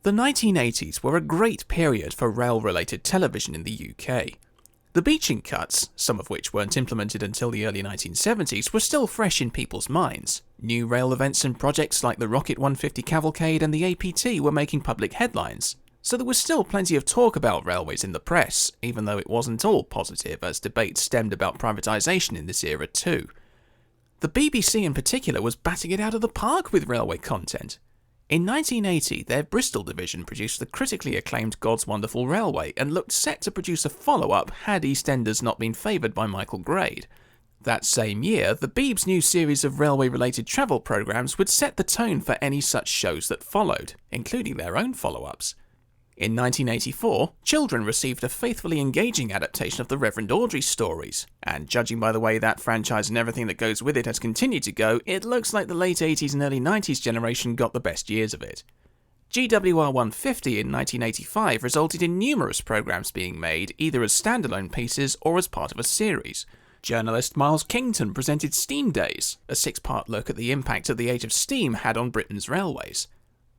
The 1980s were a great period for rail-related television in the UK. The beaching cuts, some of which weren't implemented until the early 1970s, were still fresh in people's minds. New rail events and projects like the Rocket 150 Cavalcade and the APT were making public headlines, so there was still plenty of talk about railways in the press, even though it wasn't all positive, as debate stemmed about privatisation in this era too. The BBC in particular was batting it out of the park with railway content. In 1980, their Bristol division produced the critically acclaimed God's Wonderful Railway and looked set to produce a follow-up had EastEnders not been favoured by Michael Grade. That same year, the Beeb's new series of railway-related travel programmes would set the tone for any such shows that followed, including their own follow-ups. In 1984, children received a faithfully engaging adaptation of the Reverend Audrey stories, and judging by the way that franchise and everything that goes with it has continued to go, it looks like the late 80s and early 90s generation got the best years of it. GWR 150 in 1985 resulted in numerous programmes being made, either as standalone pieces or as part of a series. Journalist Miles Kington presented Steam Days, a 6-part look at the impact that the age of steam had on Britain's railways.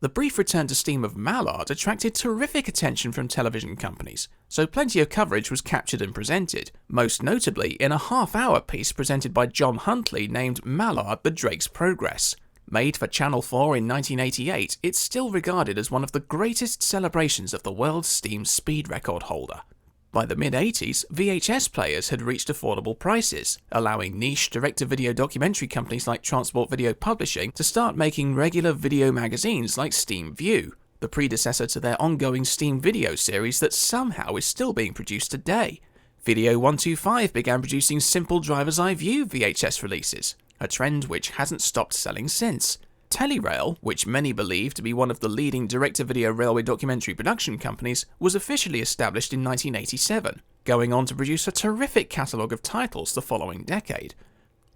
The brief return to steam of Mallard attracted terrific attention from television companies, so plenty of coverage was captured and presented, most notably in a half-hour piece presented by John Huntley named Mallard the Drake's Progress. Made for Channel 4 in 1988, it's still regarded as one of the greatest celebrations of the world's steam speed record holder. By the mid-80s, VHS players had reached affordable prices, allowing niche direct-to-video documentary companies like Transport Video Publishing to start making regular video magazines like Steam View, the predecessor to their ongoing Steam Video series that somehow is still being produced today. Video 125 began producing simple driver's eye view VHS releases, a trend which hasn't stopped selling since. Telerail, which many believe to be one of the leading direct-to-video railway documentary production companies, was officially established in 1987, going on to produce a terrific catalogue of titles the following decade.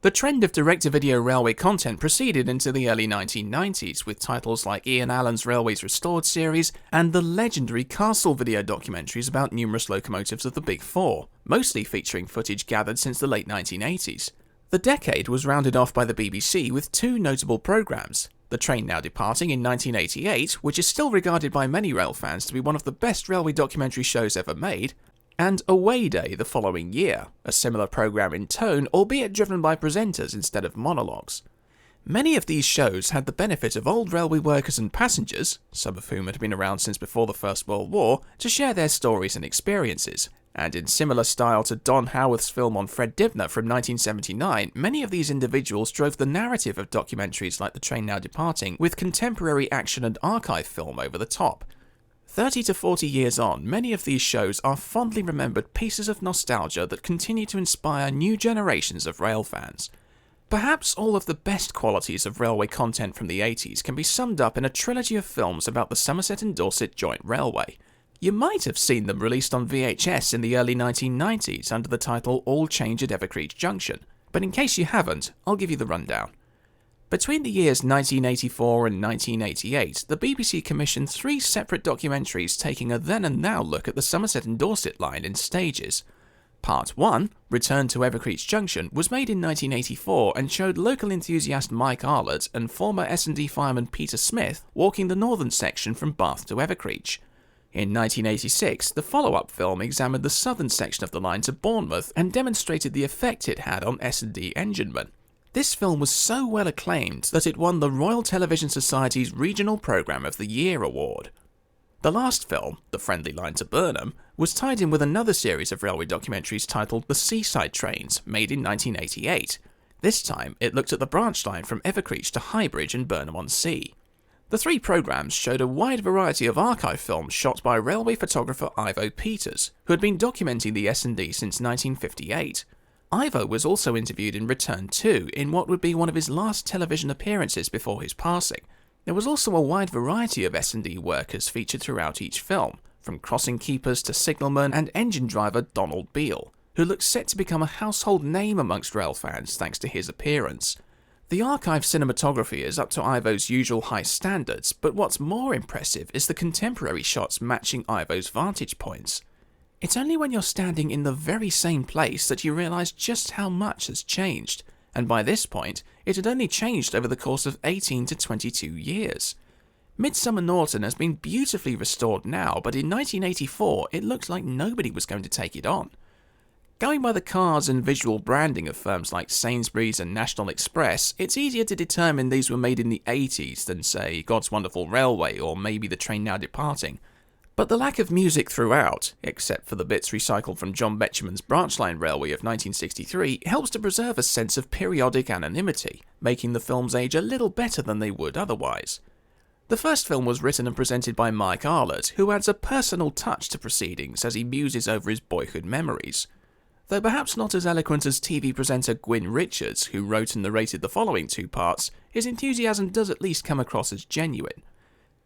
The trend of direct-to-video railway content proceeded into the early 1990s, with titles like Ian Allen's Railways Restored series and the legendary Castle video documentaries about numerous locomotives of the Big Four, mostly featuring footage gathered since the late 1980s. The decade was rounded off by the BBC with two notable programmes: The Train Now Departing in 1988, which is still regarded by many rail fans to be one of the best railway documentary shows ever made, and Away Day the following year, a similar programme in tone, albeit driven by presenters instead of monologues. Many of these shows had the benefit of old railway workers and passengers, some of whom had been around since before the First World War, to share their stories and experiences. And in similar style to Don Howarth's film on Fred Dibner from 1979, many of these individuals drove the narrative of documentaries like The Train Now Departing with contemporary action and archive film over the top. 30 to 40 years on, many of these shows are fondly remembered pieces of nostalgia that continue to inspire new generations of rail fans. Perhaps all of the best qualities of railway content from the 80s can be summed up in a trilogy of films about the Somerset and Dorset Joint Railway. You might have seen them released on VHS in the early 1990s under the title All Change at Evercreech Junction, but in case you haven't, I'll give you the rundown. Between the years 1984 and 1988, the BBC commissioned 3 separate documentaries taking a then and now look at the Somerset and Dorset line in stages. Part 1, Return to Evercreech Junction, was made in 1984 and showed local enthusiast Mike Arlott and former S&D fireman Peter Smith walking the northern section from Bath to Evercreech. In 1986, the follow-up film examined the southern section of the line to Bournemouth and demonstrated the effect it had on S&D enginemen. This film was so well acclaimed that it won the Royal Television Society's Regional Programme of the Year award. The last film, The Friendly Line to Burnham, was tied in with another series of railway documentaries titled The Seaside Trains, made in 1988. This time, it looked at the branch line from Evercreech to Highbridge and Burnham-on-Sea. The 3 programmes showed a wide variety of archive films shot by railway photographer Ivo Peters, who had been documenting the S&D since 1958. Ivo was also interviewed in Return 2 in what would be one of his last television appearances before his passing. There was also a wide variety of S&D workers featured throughout each film, from crossing keepers to signalman and engine driver Donald Beale, who looks set to become a household name amongst rail fans thanks to his appearance. The archive cinematography is up to Ivo's usual high standards, but what's more impressive is the contemporary shots matching Ivo's vantage points. It's only when you're standing in the very same place that you realise just how much has changed, and by this point, it had only changed over the course of 18 to 22 years. Midsummer Norton has been beautifully restored now, but in 1984 it looked like nobody was going to take it on. Going by the cars and visual branding of firms like Sainsbury's and National Express, it's easier to determine these were made in the 80s than, say, God's Wonderful Railway or maybe The Train Now Departing. But the lack of music throughout, except for the bits recycled from John Betjeman's Branch Line Railway of 1963, helps to preserve a sense of periodic anonymity, making the films age a little better than they would otherwise. The first film was written and presented by Mike Arlott, who adds a personal touch to proceedings as he muses over his boyhood memories. Though perhaps not as eloquent as TV presenter Gwyn Richards, who wrote and narrated the following two parts, his enthusiasm does at least come across as genuine.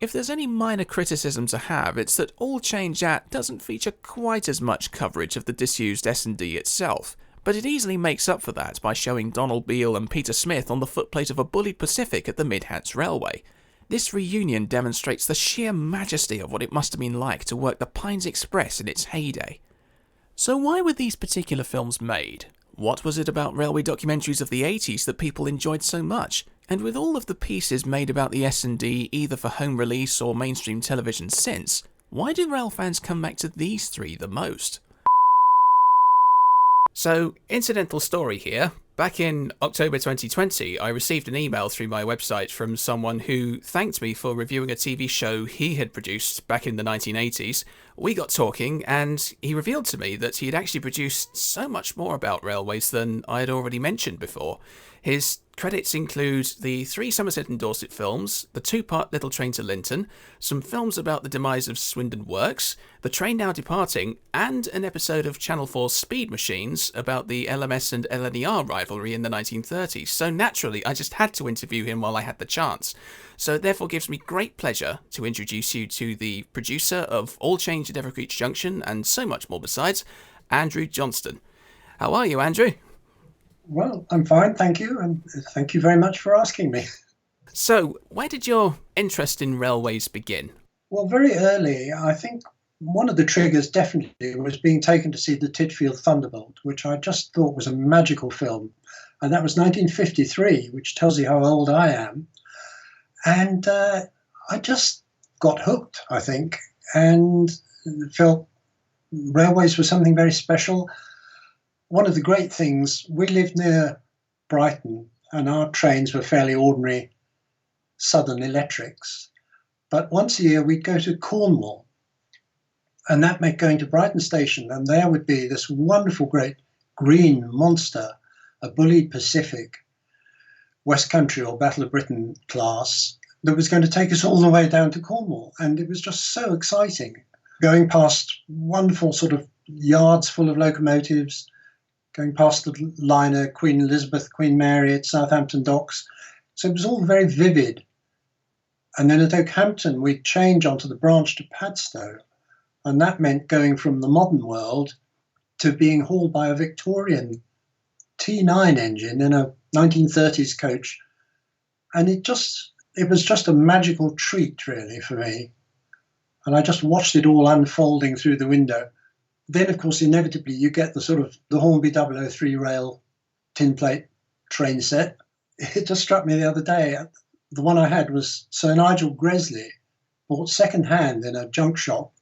If there's any minor criticism to have, it's that All Change At doesn't feature quite as much coverage of the disused S&D itself, but it easily makes up for that by showing Donald Beale and Peter Smith on the footplate of a bullied Pacific at the Mid-Hants Railway. This reunion demonstrates the sheer majesty of what it must have been like to work the Pines Express in its heyday. So why were these particular films made? What was it about railway documentaries of the 80s that people enjoyed so much? And with all of the pieces made about the S&D either for home release or mainstream television since, why do rail fans come back to these three the most? So, incidental story here. Back in October 2020, I received an email through my website from someone who thanked me for reviewing a TV show he had produced back in the 1980s. We got talking, and he revealed to me that he had actually produced so much more about railways than I had already mentioned before. His credits include the 3 Somerset and Dorset films, the 2-part Little Train to Linton, some films about the demise of Swindon Works, The Train Now Departing, and an episode of Channel 4's Speed Machines about the LMS and LNER rivalry in the 1930s. So naturally, I just had to interview him while I had the chance. So it therefore gives me great pleasure to introduce you to the producer of All Change at Evercreech Junction and so much more besides, Andrew Johnston. How are you, Andrew? Well, I'm fine, thank you, and thank you very much for asking me. So, where did your interest in railways begin? Well, very early, I think one of the triggers definitely was being taken to see the Titfield Thunderbolt, which I just thought was a magical film. And that was 1953, which tells you how old I am. And I just got hooked, I think, and felt railways were something very special. One of the great things, we lived near Brighton and our trains were fairly ordinary Southern electrics. But once a year we'd go to Cornwall, and that meant going to Brighton Station, and there would be this wonderful great green monster, a bullied Pacific, West Country or Battle of Britain class, that was going to take us all the way down to Cornwall. And it was just so exciting, going past wonderful sort of yards full of locomotives, going past the liner Queen Elizabeth, Queen Mary at Southampton Docks. So it was all very vivid. And then at Oakhampton, we'd change onto the branch to Padstow. And that meant going from the modern world to being hauled by a Victorian T9 engine in a 1930s coach. And it was just a magical treat, really, for me. And I just watched it all unfolding through the window. Then, of course, inevitably, you get the sort of the Hornby 003 rail tin plate train set. It just struck me the other day. The one I had was Sir Nigel Gresley, bought second hand in a junk shop.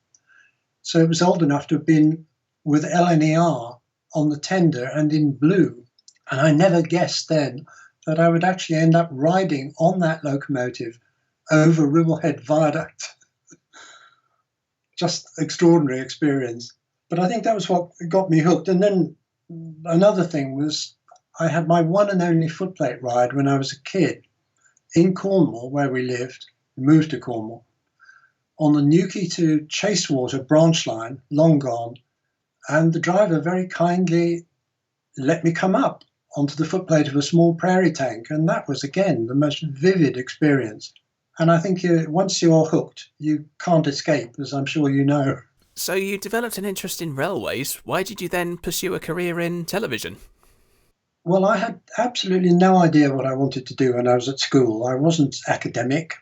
So it was old enough to have been with LNER on the tender and in blue. And I never guessed then that I would actually end up riding on that locomotive over Ribblehead Viaduct. Just extraordinary experience. But I think that was what got me hooked. And then another thing was I had my one and only footplate ride when I was a kid in Cornwall, where we lived, moved to Cornwall, on the Newquay to Chasewater branch line, long gone. And the driver very kindly let me come up onto the footplate of a small prairie tank. And that was, again, the most vivid experience. And I think once you're hooked, you can't escape, as I'm sure you know. So you developed an interest in railways. Why did you then pursue a career in television? Well, I had absolutely no idea what I wanted to do when I was at school. I wasn't academic.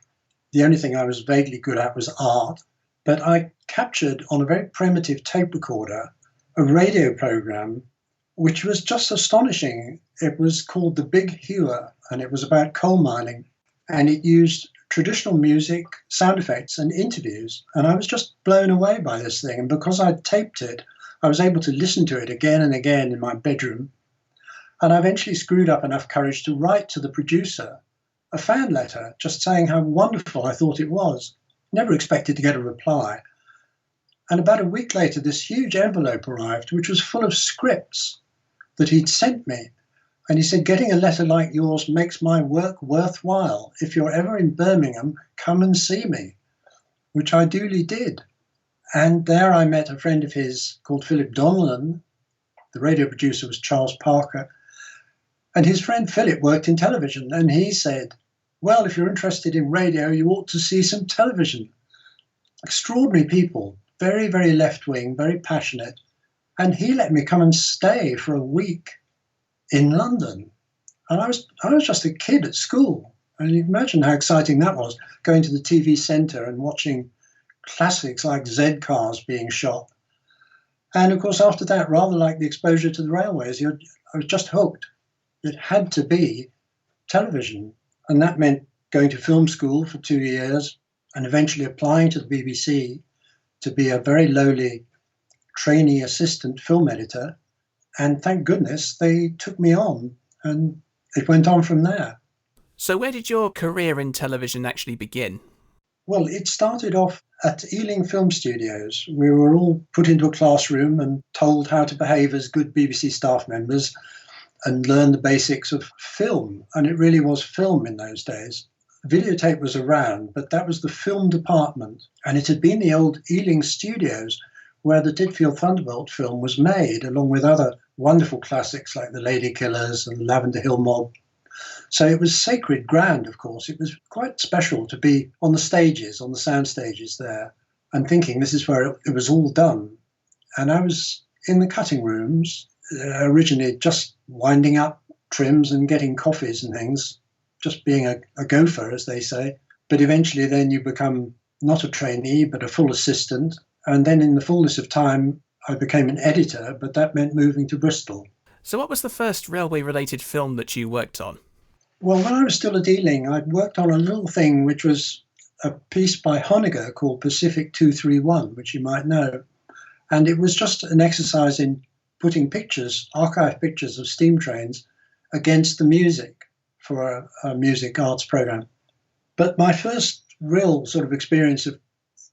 The only thing I was vaguely good at was art. But I captured on a very primitive tape recorder a radio program which was just astonishing. It was called The Big Hewer, and it was about coal mining. And it used traditional music, sound effects, and interviews. And I was just blown away by this thing. And because I'd taped it, I was able to listen to it again and again in my bedroom. And I eventually screwed up enough courage to write to the producer a fan letter just saying how wonderful I thought it was. Never expected to get a reply. And about a week later, this huge envelope arrived, which was full of scripts that he'd sent me. And he said, getting a letter like yours makes my work worthwhile. If you're ever in Birmingham, come and see me, which I duly did. And there I met a friend of his called Philip Donlan. The radio producer was Charles Parker. And his friend Philip worked in television. And he said, well, if you're interested in radio, you ought to see some television. Extraordinary people, very, very left-wing, very passionate. And he let me come and stay for a week in London. And I was just a kid at school. And you can imagine how exciting that was, going to the TV centre and watching classics like Z Cars being shot. And of course, after that, rather like the exposure to the railways, I was just hooked. It had to be television. And that meant going to film school for 2 years and eventually applying to the BBC to be a very lowly trainee assistant film editor. And thank goodness they took me on, and it went on from there. So where did your career in television actually begin? Well, it started off at Ealing Film Studios. We were all put into a classroom and told how to behave as good BBC staff members and learn the basics of film. And it really was film in those days. Videotape was around, but that was the film department. And it had been the old Ealing Studios where the Titfield Thunderbolt film was made, along with other wonderful classics like The Lady Killers and Lavender Hill Mob. So it was sacred ground, of course. It was quite special to be on the stages, on the sound stages there, and thinking this is where it was all done. And I was in the cutting rooms, originally just winding up trims and getting coffees and things, just being a gopher, as they say. But eventually then you become not a trainee, but a full assistant. And then in the fullness of time, I became an editor, but that meant moving to Bristol. So what was the first railway-related film that you worked on? Well, when I was still at Ealing, I'd worked on a little thing which was a piece by Honegger called Pacific 231, which you might know. And it was just an exercise in putting pictures, archive pictures of steam trains against the music for a music arts program. But my first real sort of experience of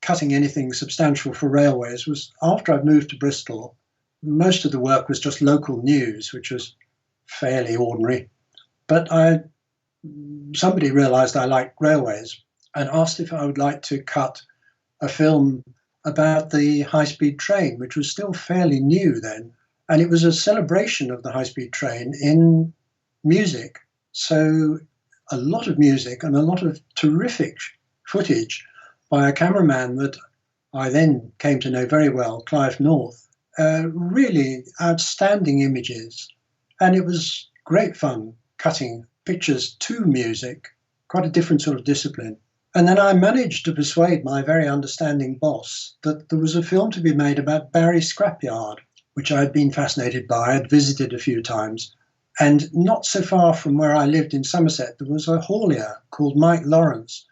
cutting anything substantial for railways was after I'd moved to Bristol. Most of the work was just local news, which was fairly ordinary. But somebody realised I liked railways and asked if I would like to cut a film about the high-speed train, which was still fairly new then. And it was a celebration of the high-speed train in music. So a lot of music and a lot of terrific footage by a cameraman that I then came to know very well, Clive North. Really outstanding images. And it was great fun cutting pictures to music, quite a different sort of discipline. And then I managed to persuade my very understanding boss that there was a film to be made about Barry Scrapyard, which I had been fascinated by, I'd visited a few times. And not so far from where I lived in Somerset, there was a haulier called Mike Lawrence,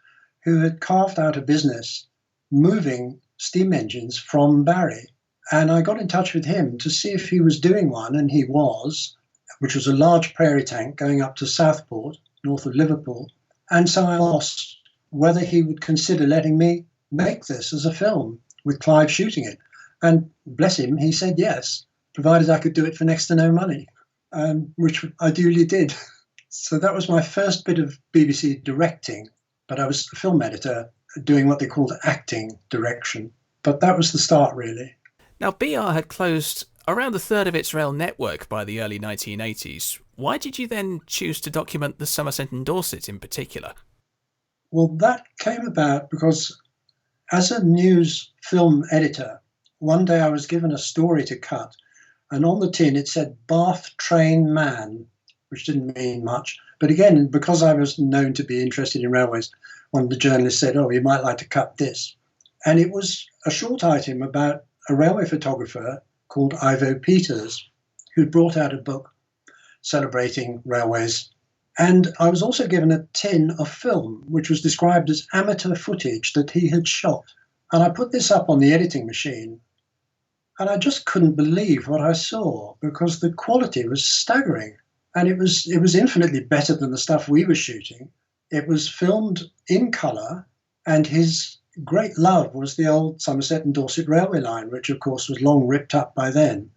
who had carved out a business moving steam engines from Barry. And I got in touch with him to see if he was doing one, and he was, which was a large prairie tank going up to Southport, north of Liverpool. And so I asked whether he would consider letting me make this as a film with Clive shooting it. And bless him, he said yes, provided I could do it for next to no money, which I duly did. So that was my first bit of BBC directing. But I was a film editor doing what they called acting direction. But that was the start, really. Now, BR had closed around a third of its rail network by the early 1980s. Why did you then choose to document the Somerset and Dorset in particular? Well, that came about because as a news film editor, one day I was given a story to cut, and on the tin it said Bath Train Man, which didn't mean much. But again, because I was known to be interested in railways, one of the journalists said, oh, you might like to cut this. And it was a short item about a railway photographer called Ivo Peters, who'd brought out a book celebrating railways And I was also given a tin of film, which was described as amateur footage that he had shot. And I put this up on the editing machine, and I just couldn't believe what I saw because the quality was staggering. And it was infinitely better than the stuff we were shooting. It was filmed in colour, and his great love was the old Somerset and Dorset railway line, which of course was long ripped up by then.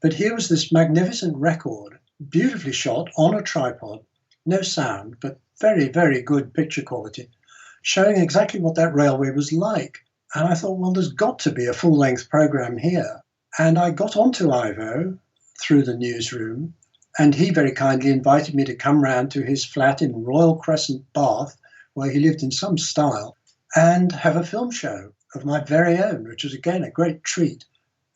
But here was this magnificent record, beautifully shot on a tripod, no sound, but very, very good picture quality, showing exactly what that railway was like. And I thought, well, there's got to be a full-length programme here. And I got onto Ivo through the newsroom, and he very kindly invited me to come round to his flat in Royal Crescent, Bath, where he lived in some style, and have a film show of my very own, which was, again, a great treat.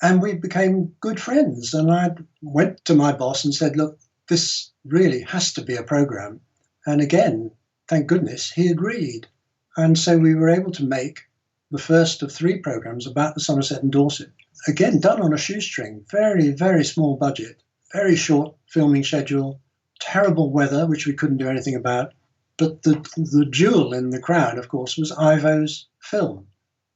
And we became good friends. And I went to my boss and said, look, this really has to be a programme. And again, thank goodness, he agreed. And so we were able to make the first of 3 programmes about the Somerset and Dorset. Again, done on a shoestring, very, very small budget, very short filming schedule, terrible weather, which we couldn't do anything about. But the jewel in the crown, of course, was Ivo's film.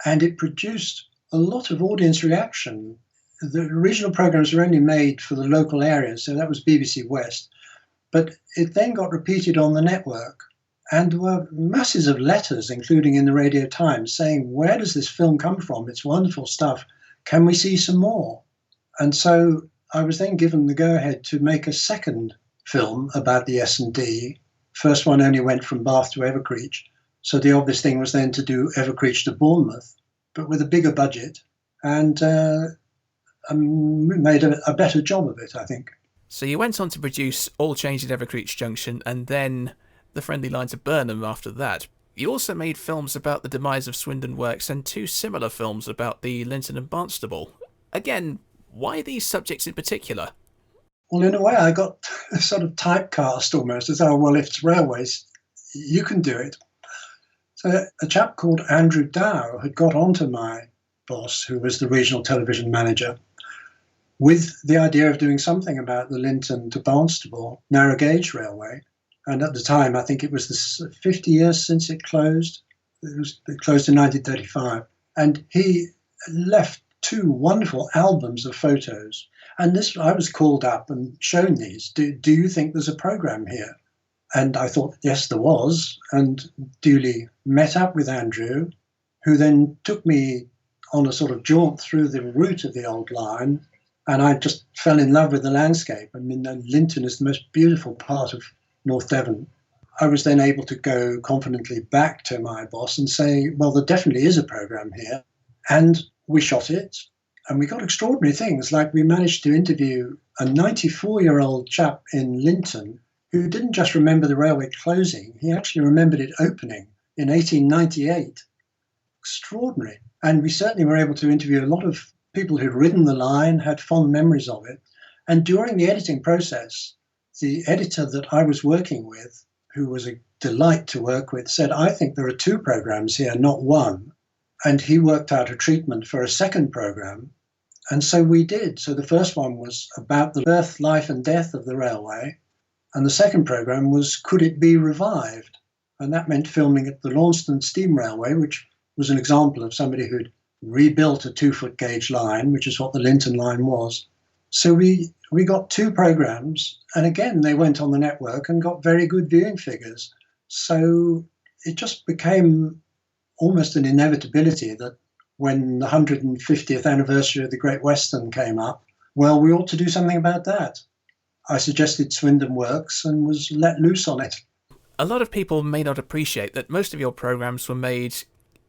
And it produced a lot of audience reaction. The original programmes were only made for the local areas, so that was BBC West. But it then got repeated on the network. And there were masses of letters, including in the Radio Times, saying, where does this film come from? It's wonderful stuff. Can we see some more? And so I was then given the go-ahead to make a second film about the S&D. First one only went from Bath to Evercreech. So the obvious thing was then to do Evercreech to Bournemouth, but with a bigger budget, and made a better job of it, I think. So you went on to produce All Changed at Evercreech Junction and then The Friendly Lines of Burnham after that. You also made films about the demise of Swindon Works and 2 similar films about the Lincoln and Barnstable. Again, why these subjects in particular? Well, in a way, I got sort of typecast almost as, oh, well, if it's railways, you can do it. So a chap called Andrew Dow had got onto my boss, who was the regional television manager, with the idea of doing something about the Lincoln to Barnstable narrow gauge railway. And at the time, I think it was the 50 years since it closed. It closed in 1935. And he left 2 wonderful albums of photos. And this, I was called up and shown these. Do you think there's a programme here? And I thought, yes, there was. And duly met up with Andrew, who then took me on a sort of jaunt through the route of the old line. And I just fell in love with the landscape. I mean, Linton is the most beautiful part of North Devon. I was then able to go confidently back to my boss and say, well, there definitely is a programme here. And we shot it, and we got extraordinary things, like we managed to interview a 94-year-old chap in Linton who didn't just remember the railway closing, he actually remembered it opening in 1898. Extraordinary. And we certainly were able to interview a lot of people who'd ridden the line, had fond memories of it. And during the editing process, the editor that I was working with, who was a delight to work with, said, I think there are 2 programmes here, not 1. And he worked out a treatment for a second programme. And so we did. So the first one was about the birth, life and death of the railway. And the second programme was, could it be revived? And that meant filming at the Launceston Steam Railway, which was an example of somebody who'd rebuilt a 2-foot gauge line, which is what the Linton line was. So we got 2 programmes, and again, they went on the network and got very good viewing figures. So it just became almost an inevitability that when the 150th anniversary of the Great Western came up, well, we ought to do something about that. I suggested Swindon Works and was let loose on it. A lot of people may not appreciate that most of your programmes were made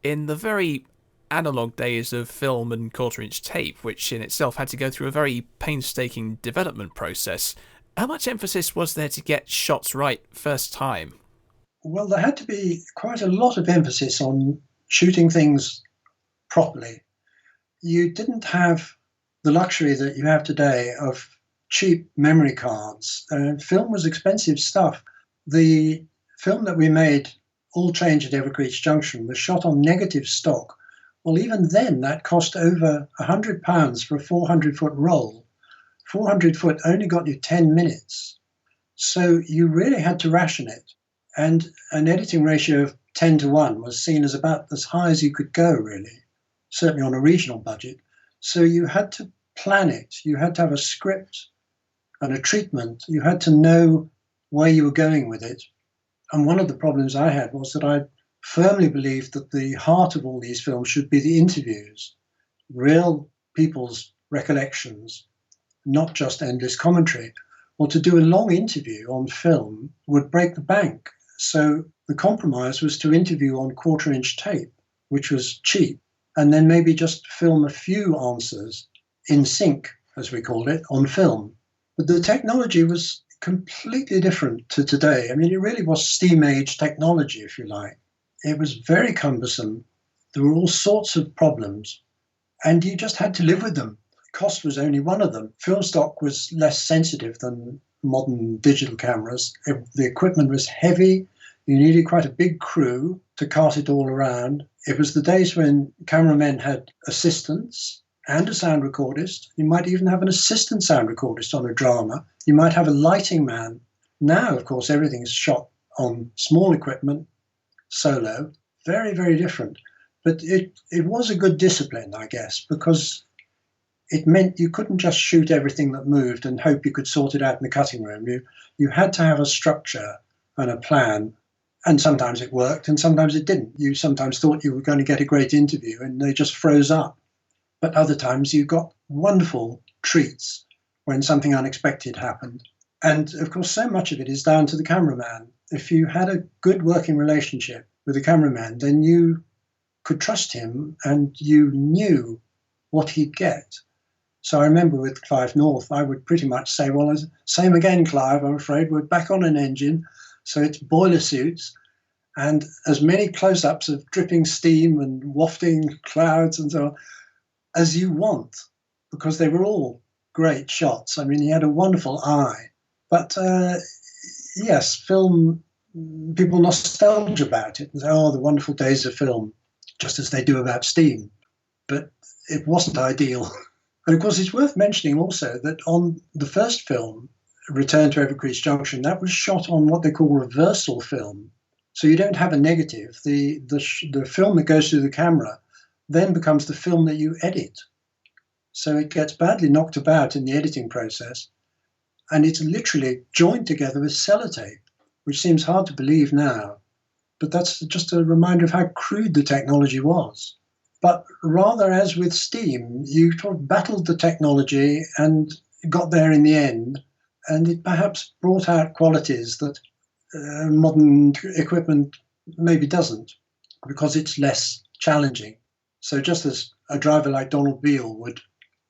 in the very analogue days of film and quarter-inch tape, which in itself had to go through a very painstaking development process. How much emphasis was there to get shots right first time? Well, there had to be quite a lot of emphasis on shooting things properly. You didn't have the luxury that you have today of cheap memory cards. Film was expensive stuff. The film that we made, All Change at Evercreech Junction, was shot on negative stock. Well, even then, that cost over £100 for a 400-foot roll. 400 foot only got you 10 minutes. So you really had to ration it. And an editing ratio of 10:1 was seen as about as high as you could go, really, certainly on a regional budget. So you had to plan it. You had to have a script and a treatment. You had to know where you were going with it. And one of the problems I had was that I firmly believed that the heart of all these films should be the interviews, real people's recollections, not just endless commentary. Well, to do a long interview on film would break the bank. So the compromise was to interview on quarter-inch tape, which was cheap, and then maybe just film a few answers in sync, as we called it, on film. But the technology was completely different to today. I mean, it really was steam age technology, if you like. It was very cumbersome. There were all sorts of problems, and you just had to live with them. Cost was only one of them. Film stock was less sensitive than modern digital cameras. The equipment was heavy. You needed quite a big crew to cart it all around. It was the days when cameramen had assistants and a sound recordist. You might even have an assistant sound recordist on a drama. You might have a lighting man. Now, of course, everything is shot on small equipment, solo, very, very different. But it was a good discipline, I guess, because it meant you couldn't just shoot everything that moved and hope you could sort it out in the cutting room. You had to have a structure and a plan, and sometimes it worked and sometimes it didn't. You sometimes thought you were going to get a great interview and they just froze up. But other times you got wonderful treats when something unexpected happened. And of course, so much of it is down to the cameraman. If you had a good working relationship with the cameraman, then you could trust him and you knew what he'd get. So I remember with Clive North, I would pretty much say, well, same again, Clive, I'm afraid. We're back on an engine. So it's boiler suits and as many close-ups of dripping steam and wafting clouds and so on as you want, because they were all great shots. I mean, he had a wonderful eye. But yes, film, people nostalgia about it and say, oh, the wonderful days of film, just as they do about steam. But it wasn't ideal. And of course, it's worth mentioning also that on the first film, Return to Evercreech Junction, that was shot on what they call reversal film. So you don't have a negative. The film that goes through the camera then becomes the film that you edit. So it gets badly knocked about in the editing process. And it's literally joined together with sellotape, which seems hard to believe now. But that's just a reminder of how crude the technology was. But rather, as with steam, you sort of battled the technology and got there in the end. And it perhaps brought out qualities that modern equipment maybe doesn't, because it's less challenging. So just as a driver like Donald Beale would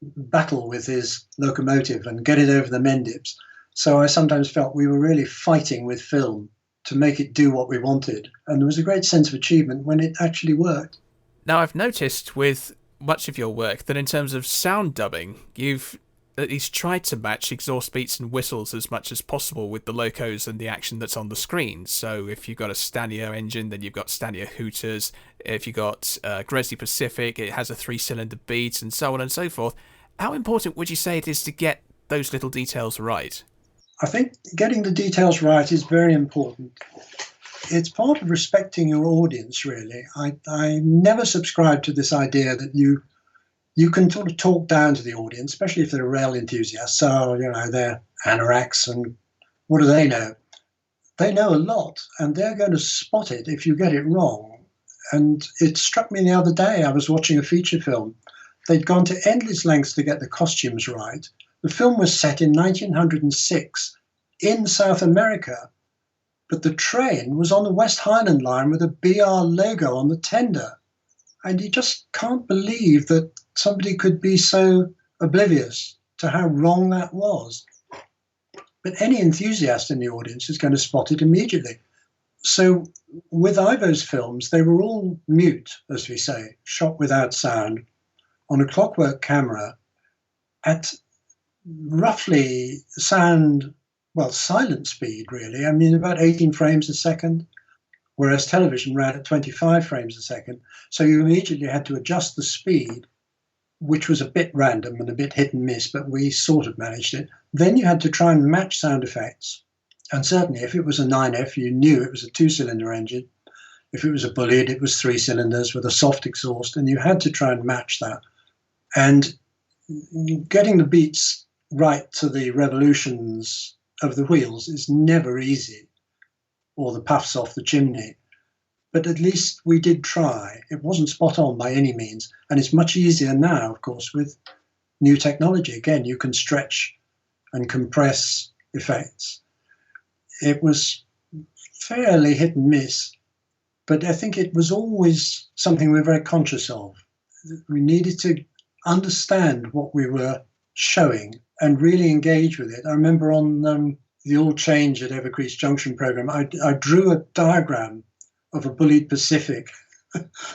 battle with his locomotive and get it over the Mendips, so I sometimes felt we were really fighting with film to make it do what we wanted. And there was a great sense of achievement when it actually worked. Now, I've noticed with much of your work that in terms of sound dubbing, you've at least tried to match exhaust beats and whistles as much as possible with the locos and the action that's on the screen. So if you've got a Stanley engine, then you've got Stanley Hooters. If you've got Gresley Pacific, it has a 3-cylinder beat, and so on and so forth. How important would you say it is to get those little details right? I think getting the details right is very important. It's part of respecting your audience, really. I never subscribe to this idea that you can sort of talk down to the audience, especially if they're rail enthusiasts. So, they're anoraks, and what do they know? They know a lot, and they're going to spot it if you get it wrong. And it struck me the other day, I was watching a feature film. They'd gone to endless lengths to get the costumes right. The film was set in 1906 in South America, but the train was on the West Highland Line with a BR logo on the tender. And you just can't believe that somebody could be so oblivious to how wrong that was. But any enthusiast in the audience is going to spot it immediately. So with Ivo's films, they were all mute, as we say, shot without sound, on a clockwork camera at roughly silent speed, really. I mean, about 18 frames a second, whereas television ran at 25 frames a second. So you immediately had to adjust the speed, which was a bit random and a bit hit and miss, but we sort of managed it. Then you had to try and match sound effects And certainly if it was a 9F, you knew it was a two-cylinder engine. If it was a Bullied, it was 3 cylinders with a soft exhaust, and you had to try and match that. And getting the beats right to the revolutions of the wheels is never easy, or the puffs off the chimney. But at least we did try. It wasn't spot on by any means. And it's much easier now, of course, with new technology. Again, you can stretch and compress effects. It was fairly hit and miss, but I think it was always something we were very conscious of. We needed to understand what we were showing and really engage with it. I remember on the All Change at Evercreech Junction program, I drew a diagram of a Bullied Pacific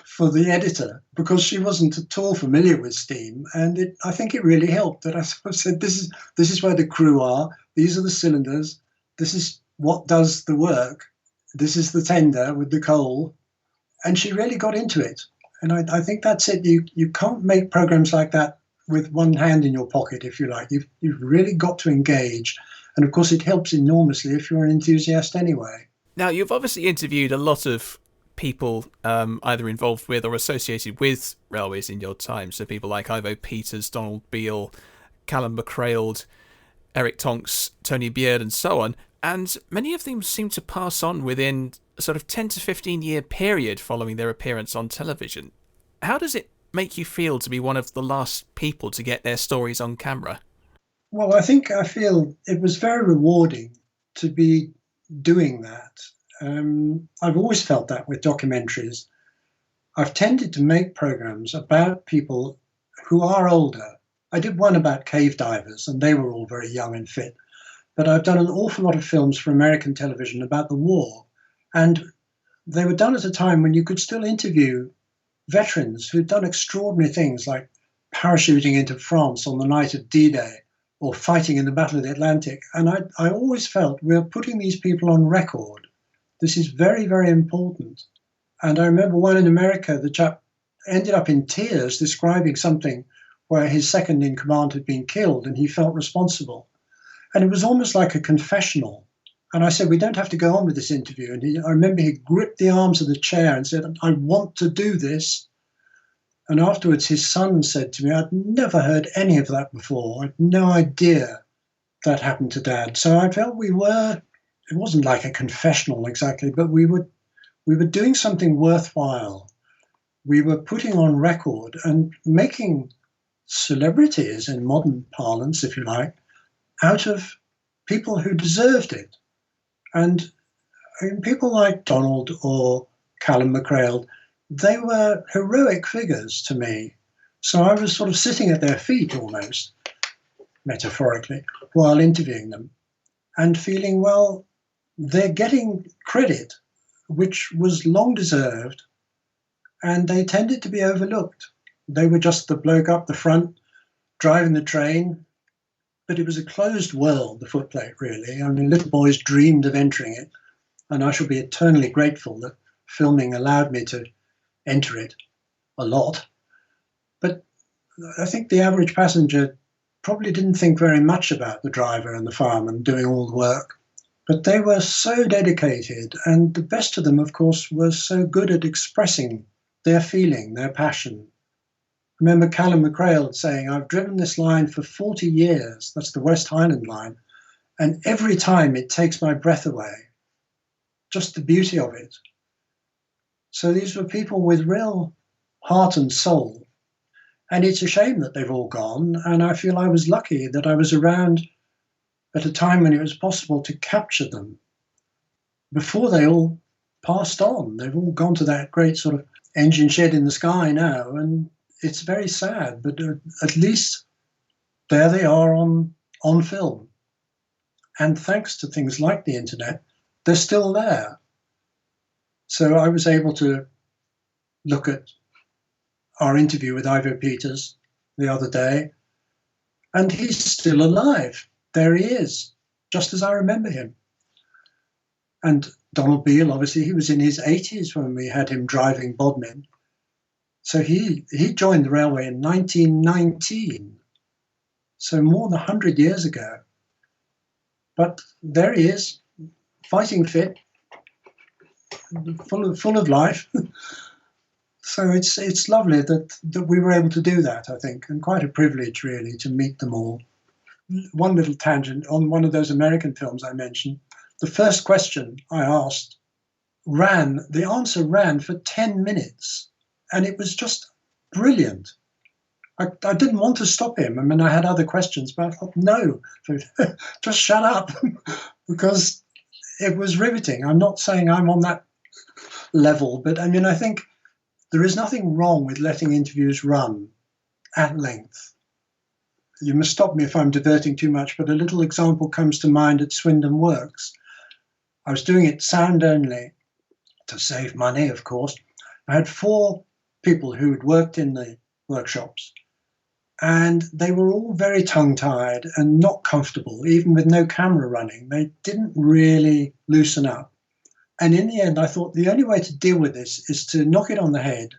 for the editor because she wasn't at all familiar with steam, and I think it really helped that I sort of said, this is where the crew are, these are the cylinders, this is what does the work, this is the tender with the coal, and she really got into it. And I think that's it. You can't make programs like that with one hand in your pocket, if you like. You've really got to engage, and of course it helps enormously if you're an enthusiast anyway. Now, you've obviously interviewed a lot of people either involved with or associated with railways in your time. So people like Ivo Peters, Donald Beale, Callum McCrailed, Eric Tonks, Tony Beard, and so on. And many of them seem to pass on within a sort of 10 to 15 year period following their appearance on television. How does it make you feel to be one of the last people to get their stories on camera? Well, I feel it was very rewarding to be doing that. I've always felt that with documentaries. I've tended to make programs about people who are older. I did one about cave divers, and they were all very young and fit. But I've done an awful lot of films for American television about the war, and they were done at a time when you could still interview veterans who'd done extraordinary things like parachuting into France on the night of D-Day or fighting in the Battle of the Atlantic. And I always felt we're putting these people on record. This is very, very important. And I remember one in America, the chap ended up in tears describing something where his second in command had been killed and he felt responsible. And it was almost like a confessional. And I said, we don't have to go on with this interview. And I remember he gripped the arms of the chair and said, I want to do this. And afterwards, his son said to me, I'd never heard any of that before. I'd no idea that happened to Dad. So I felt it wasn't like a confessional exactly, but we were doing something worthwhile. We were putting on record and making celebrities in modern parlance, if you like, out of people who deserved it. And people like Donald or Callum McCrailed, they were heroic figures to me. So I was sort of sitting at their feet almost, metaphorically, while interviewing them and feeling, well, they're getting credit, which was long deserved, and they tended to be overlooked. They were just the bloke up the front driving the train, but it was a closed world, the footplate, really. I mean, little boys dreamed of entering it, and I shall be eternally grateful that filming allowed me to enter it a lot. But I think the average passenger probably didn't think very much about the driver and the fireman doing all the work. But they were so dedicated, and the best of them, of course, were so good at expressing their feeling, their passion. I remember Callum McCrailed saying, I've driven this line for 40 years, that's the West Highland line, and every time it takes my breath away, just the beauty of it. So these were people with real heart and soul, and it's a shame that they've all gone, and I feel I was lucky that I was around at a time when it was possible to capture them before they all passed on. They've all gone to that great sort of engine shed in the sky now, and it's very sad, but at least there they are on film. And thanks to things like the internet, they're still there. So I was able to look at our interview with Ivo Peters the other day, and he's still alive. There he is, just as I remember him. And Donald Beale, obviously, he was in his 80s when we had him driving Bodmin. So he joined the railway in 1919, so more than 100 years ago. But there he is, fighting fit, full of life. So it's lovely that we were able to do that, I think, and quite a privilege really to meet them all. One little tangent on one of those American films I mentioned. The first question I asked the answer ran for 10 minutes, and it was just brilliant. I didn't want to stop him. I mean, I had other questions, but I thought, no, just shut up, because it was riveting. I'm not saying I'm on that level, but I mean, I think there is nothing wrong with letting interviews run at length. You must stop me if I'm diverting too much, but a little example comes to mind at Swindon Works. I was doing it sound only to save money, of course. I had 4 people who had worked in the workshops, and they were all very tongue-tied and not comfortable, even with no camera running. They didn't really loosen up. And in the end, I thought the only way to deal with this is to knock it on the head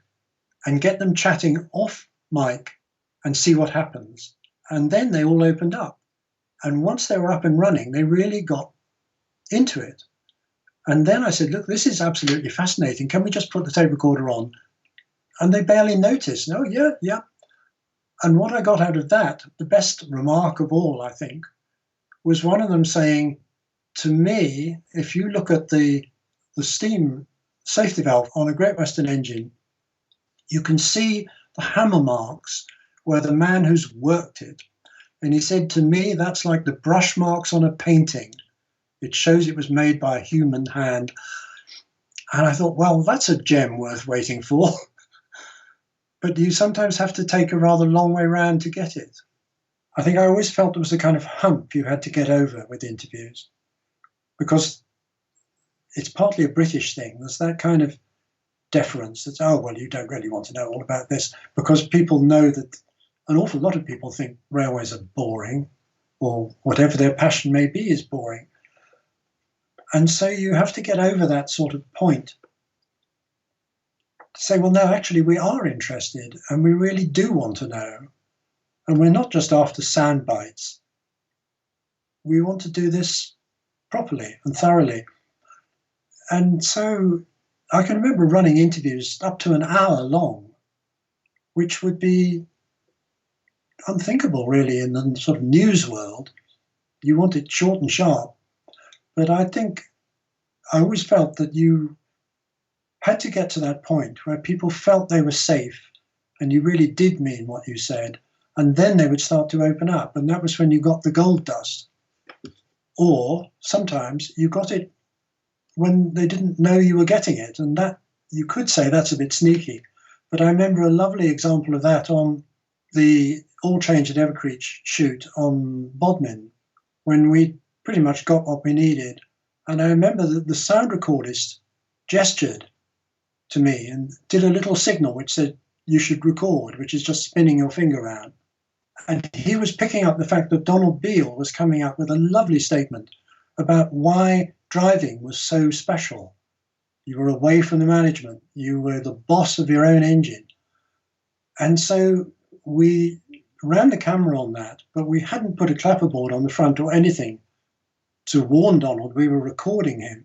and get them chatting off mic and see what happens. And then they all opened up. And once they were up and running, they really got into it. And then I said, look, this is absolutely fascinating. Can we just put the tape recorder on? And they barely noticed. Oh, yeah. And what I got out of that, the best remark of all, I think, was one of them saying, to me, if you look at the steam safety valve on a Great Western engine, you can see the hammer marks where the man who's worked it. And he said, to me, that's like the brush marks on a painting. It shows it was made by a human hand. And I thought, well, that's a gem worth waiting for. But you sometimes have to take a rather long way round to get it. I think I always felt there was a kind of hump you had to get over with interviews, because it's partly a British thing. There's that kind of deference that's, oh, well, you don't really want to know all about this, because people know that an awful lot of people think railways are boring, or whatever their passion may be is boring. And so you have to get over that sort of point to say, well, no, actually, we are interested and we really do want to know. And we're not just after sound bites. We want to do this properly and thoroughly. And so I can remember running interviews up to an hour long, which would be unthinkable, really, in the sort of news world. You want it short and sharp. But I think I always felt that you had to get to that point where people felt they were safe and you really did mean what you said, and then they would start to open up. And that was when you got the gold dust. Or sometimes you got it when they didn't know you were getting it, and that you could say that's a bit sneaky. But I remember a lovely example of that on the All Change at Evercreech shoot on Bodmin, when we pretty much got what we needed. And I remember that the sound recordist gestured to me and did a little signal which said, you should record, which is just spinning your finger around. And he was picking up the fact that Donald Beale was coming up with a lovely statement about why driving was so special. You were away from the management. You were the boss of your own engine. And so we ran the camera on that, but we hadn't put a clapperboard on the front or anything to warn Donald we were recording him.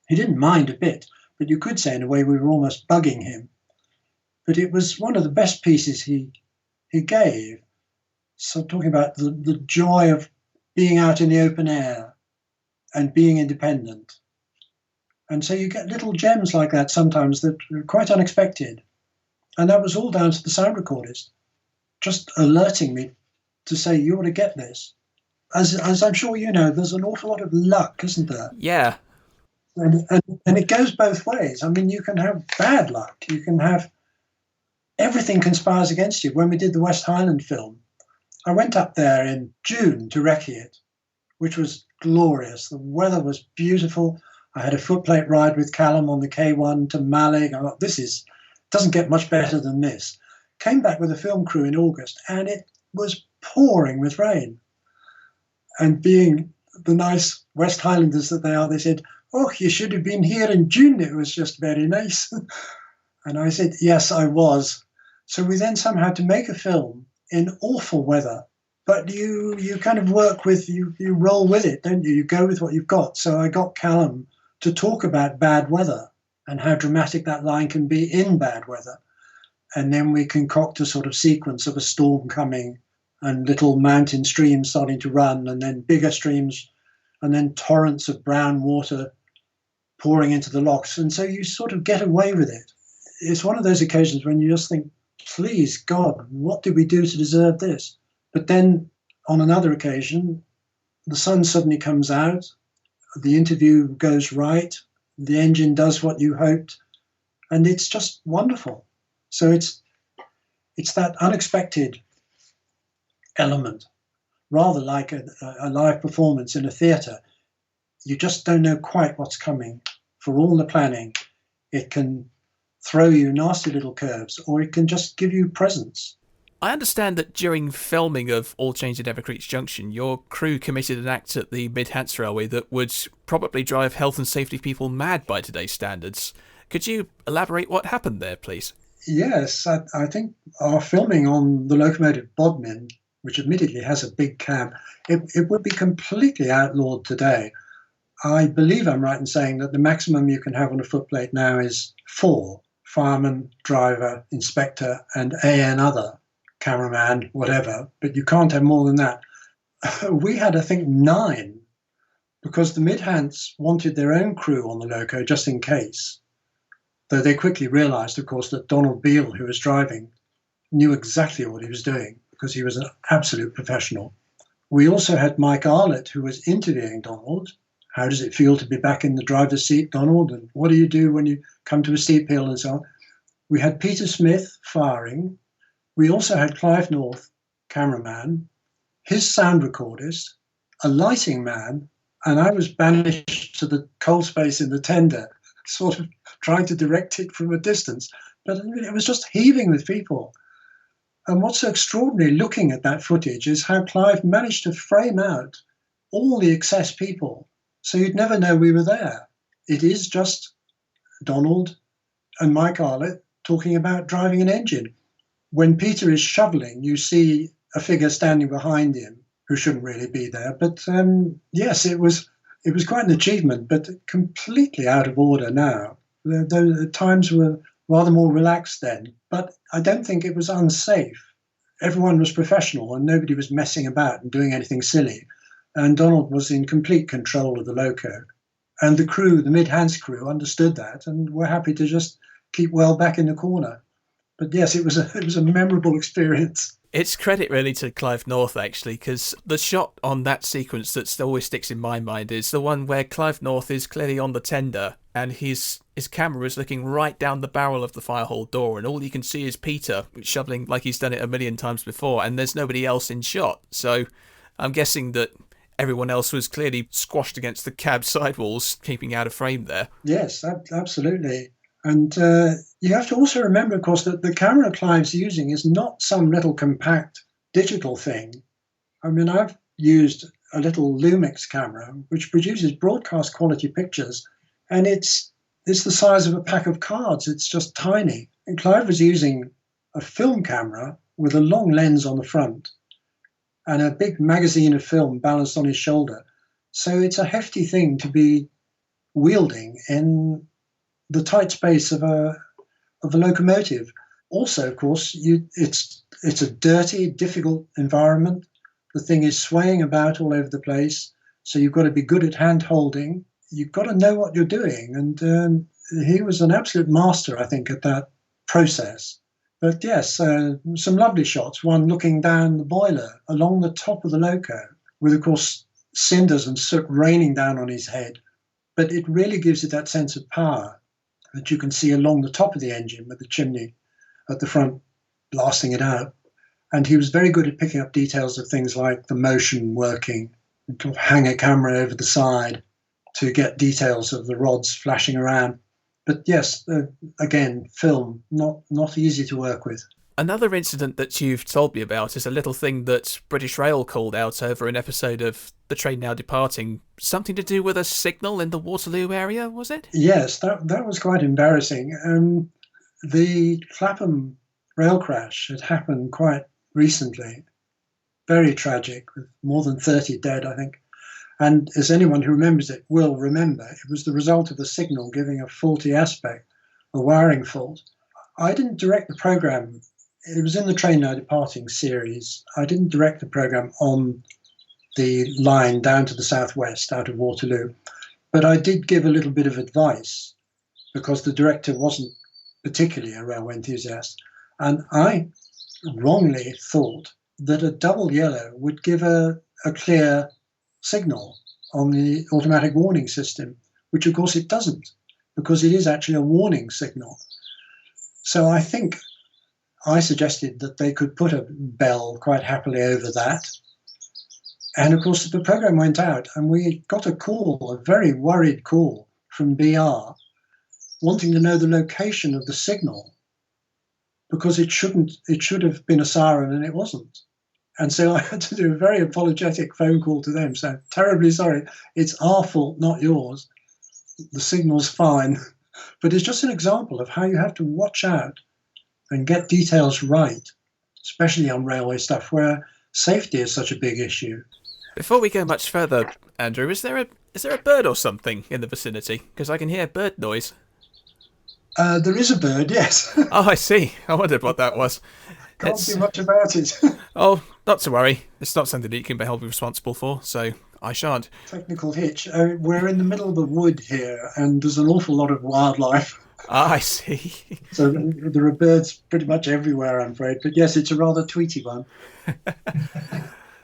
He didn't mind a bit, but you could say in a way we were almost bugging him. But it was one of the best pieces he gave. So talking about the joy of being out in the open air and being independent. And so you get little gems like that sometimes that are quite unexpected. And that was all down to the sound recordist, just alerting me to say, you ought to get this. As I'm sure you know, there's an awful lot of luck, isn't there? Yeah. And it goes both ways. I mean, you can have bad luck. You can have everything conspires against you. When we did the West Highland film, I went up there in June to recce it, which was glorious. The weather was beautiful. I had a footplate ride with Callum on the K1 to Malling. I thought, doesn't get much better than this. Came back with a film crew in August, and it was pouring with rain. And being the nice West Highlanders that they are, they said, oh, you should have been here in June. It was just very nice. And I said, yes, I was. So we then somehow had to make a film in awful weather, but you kind of work with, you roll with it, don't you? You go with what you've got. So I got Callum to talk about bad weather and how dramatic that line can be in bad weather. And then we concoct a sort of sequence of a storm coming and little mountain streams starting to run, and then bigger streams, and then torrents of brown water pouring into the locks. And so you sort of get away with it. It's one of those occasions when you just think, please God, what did we do to deserve this? But then on another occasion, the sun suddenly comes out, the interview goes right, the engine does what you hoped, and it's just wonderful. So it's that unexpected element, rather like a live performance in a theatre. You just don't know quite what's coming. For all the planning, it can throw you nasty little curves, or it can just give you presents. I understand that during filming of All Change at Evercreech Junction, your crew committed an act at the Mid-Hants Railway that would probably drive health and safety people mad by today's standards. Could you elaborate what happened there, please? Yes, I think our filming on the locomotive Bodmin, which admittedly has a big cab, it would be completely outlawed today. I believe I'm right in saying that the maximum you can have on a footplate now is 4: fireman, driver, inspector, and AN other, cameraman, whatever, but you can't have more than that. We had, I think, 9, because the Mid-Hants wanted their own crew on the loco just in case, though they quickly realised, of course, that Donald Beale, who was driving, knew exactly what he was doing because he was an absolute professional. We also had Mike Arlett, who was interviewing Donald. How does it feel to be back in the driver's seat, Donald? And what do you do when you come to a steep hill and so on? We had Peter Smith firing. We also had Clive North, cameraman, his sound recordist, a lighting man, and I was banished to the coal space in the tender, sort of trying to direct it from a distance. But it was just heaving with people. And what's so extraordinary looking at that footage is how Clive managed to frame out all the excess people, so you'd never know we were there. It is just Donald and Mike Arlett talking about driving an engine. When Peter is shoveling, you see a figure standing behind him who shouldn't really be there. But yes, it was quite an achievement, but completely out of order now. The times were rather more relaxed then, but I don't think it was unsafe. Everyone was professional and nobody was messing about and doing anything silly. And Donald was in complete control of the loco. And the crew, the Mid-Hants crew, understood that and were happy to just keep well back in the corner. But yes, it was a memorable experience. It's credit really to Clive North, actually, because the shot on that sequence that always sticks in my mind is the one where Clive North is clearly on the tender and his camera is looking right down the barrel of the firehole door, and all you can see is Peter shoveling like he's done it a million times before, and there's nobody else in shot. So I'm guessing that everyone else was clearly squashed against the cab sidewalls, keeping out of frame there. Yes, absolutely. And you have to also remember, of course, that the camera Clive's using is not some little compact digital thing. I mean, I've used a little Lumix camera, which produces broadcast quality pictures, and it's the size of a pack of cards. It's just tiny. And Clive was using a film camera with a long lens on the front and a big magazine of film balanced on his shoulder. So it's a hefty thing to be wielding in the tight space of a locomotive. Also, of course, it's a dirty, difficult environment. The thing is swaying about all over the place, so you've got to be good at hand holding. You've got to know what you're doing, and he was an absolute master, I think, at that process. But yes, some lovely shots. One looking down the boiler along the top of the loco, with, of course, cinders and soot raining down on his head. But it really gives it that sense of power that you can see along the top of the engine with the chimney at the front blasting it out. And he was very good at picking up details of things like the motion working, and kind of hang a camera over the side to get details of the rods flashing around. But yes, again, film, not easy to work with. Another incident that you've told me about is a little thing that British Rail called out over an episode of The Train Now Departing. Something to do with a signal in the Waterloo area, was it? Yes, that was quite embarrassing. The Clapham rail crash had happened quite recently, very tragic, with more than 30 dead, I think. And as anyone who remembers it will remember, it was the result of a signal giving a faulty aspect, a wiring fault. I didn't direct the program. It was in the Train Now Departing series. I didn't direct the program on the line down to the southwest out of Waterloo, but I did give a little bit of advice because the director wasn't particularly a railway enthusiast. And I wrongly thought that a double yellow would give a clear signal on the automatic warning system, which of course it doesn't, because it is actually a warning signal. So I think I suggested that they could put a bell quite happily over that. And of course the program went out and we got a call, a very worried call from BR, wanting to know the location of the signal, because it should have been a siren and it wasn't. And so I had to do a very apologetic phone call to them saying, terribly sorry, it's our fault, not yours. The signal's fine. But it's just an example of how you have to watch out and get details right, especially on railway stuff where safety is such a big issue. Before we go much further, Andrew, is there a bird or something in the vicinity? Because I can hear bird noise. There is a bird, yes. Oh, I see. I wondered what that was. Can't do much about it. Oh, not to worry. It's not something that you can be held responsible for, so I shan't. Technical hitch. We're in the middle of the wood here, and there's an awful lot of wildlife. Ah, I see. So there are birds pretty much everywhere, I'm afraid. But yes, it's a rather tweety one.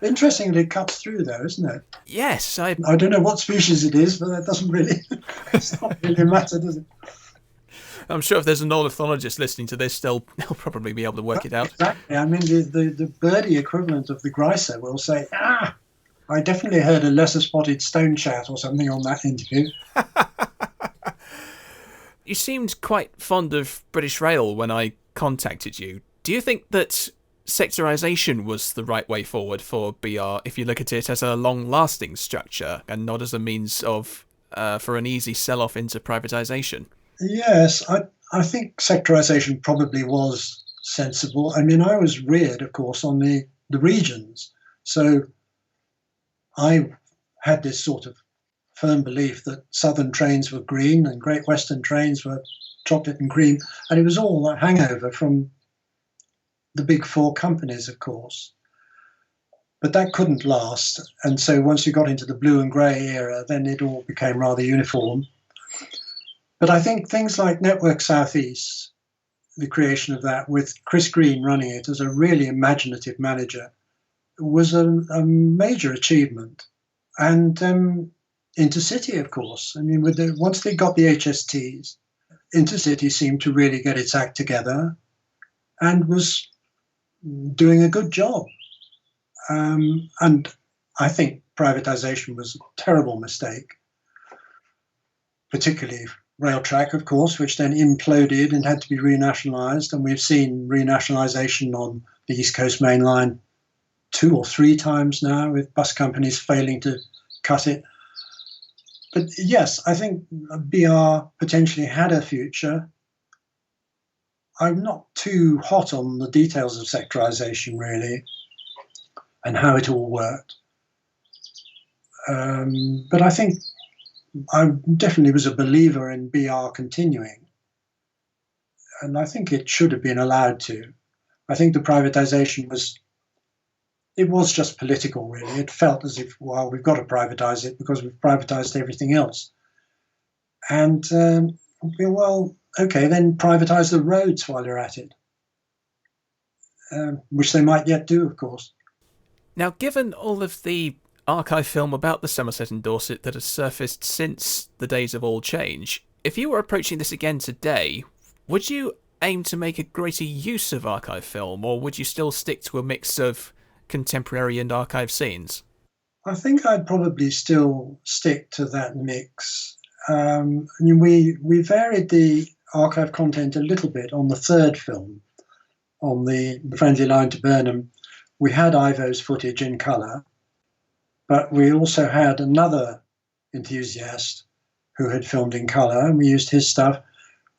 Interestingly, it cuts through, though, isn't it? Yes. I don't know what species it is, but that doesn't really... It's not really a matter, does it? I'm sure if there's an ornithologist listening to this, they'll probably be able to work it out. Exactly. I mean, the birdie equivalent of the greiser will say, I definitely heard a lesser spotted stone chat or something on that interview. You seemed quite fond of British Rail when I contacted you. Do you think that sectorization was the right way forward for BR if you look at it as a long-lasting structure and not as a means of for an easy sell-off into privatisation? Yes, I think sectorisation probably was sensible. I mean, I was reared, of course, on the regions. So I had this sort of firm belief that southern trains were green and Great Western trains were chocolate and cream. And it was all a hangover from the big four companies, of course. But that couldn't last. And so once you got into the blue and grey era, then it all became rather uniform. But I think things like Network South East, the creation of that with Chris Green running it as a really imaginative manager, was a major achievement. And Intercity, of course. I mean, once they got the HSTs, Intercity seemed to really get its act together and was doing a good job. And I think privatisation was a terrible mistake, particularly Railtrack, of course, which then imploded and had to be renationalised. And we've seen renationalisation on the East Coast Main Line 2 or 3 times now, with bus companies failing to cut it. But yes, I think BR potentially had a future. I'm not too hot on the details of sectorisation, really, and how it all worked. But I think I definitely was a believer in BR continuing. And I think it should have been allowed to. I think the privatisation was just political, really. It felt as if, well, we've got to privatise it because we've privatised everything else. And, well, okay, then privatise the roads while you're at it, which they might yet do, of course. Now, given all of the archive film about the Somerset and Dorset that has surfaced since the days of all change, if you were approaching this again today, would you aim to make a greater use of archive film, or would you still stick to a mix of contemporary and archive scenes? I think I'd probably still stick to that mix. I mean, we varied the archive content a little bit on the third film, on the Friendly Line to Burnham. We had Ivo's footage in colour, but we also had another enthusiast who had filmed in colour, and we used his stuff.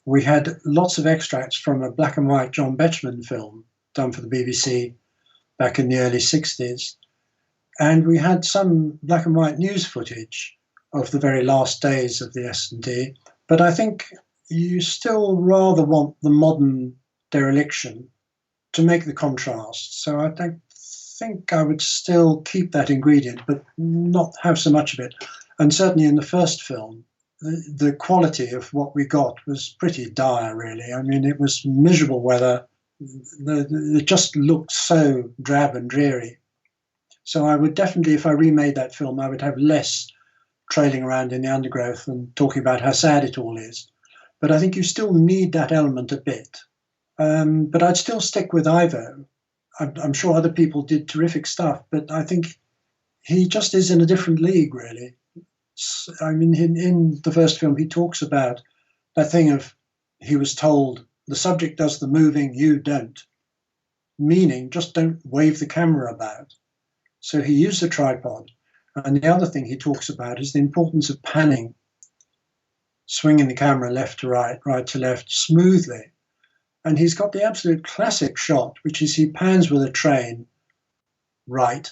We had lots of extracts from a black and white John Betjeman film done for the BBC, back in the early 60s. And we had some black and white news footage of the very last days of the S&D. But I think you still rather want the modern dereliction to make the contrast. So I think I would still keep that ingredient, but not have so much of it. And certainly in the first film, the quality of what we got was pretty dire, really. I mean, it was miserable weather. It just looked so drab and dreary. So I would definitely, if I remade that film, I would have less trailing around in the undergrowth and talking about how sad it all is. But I think you still need that element a bit. But I'd still stick with Ivo. I'm sure other people did terrific stuff, but I think he just is in a different league, really. I mean, in the first film, he talks about that thing of he was told the subject does the moving, you don't. Meaning, just don't wave the camera about. So he used a tripod. And the other thing he talks about is the importance of panning, swinging the camera left to right, right to left, smoothly. And he's got the absolute classic shot, which is he pans with a train right,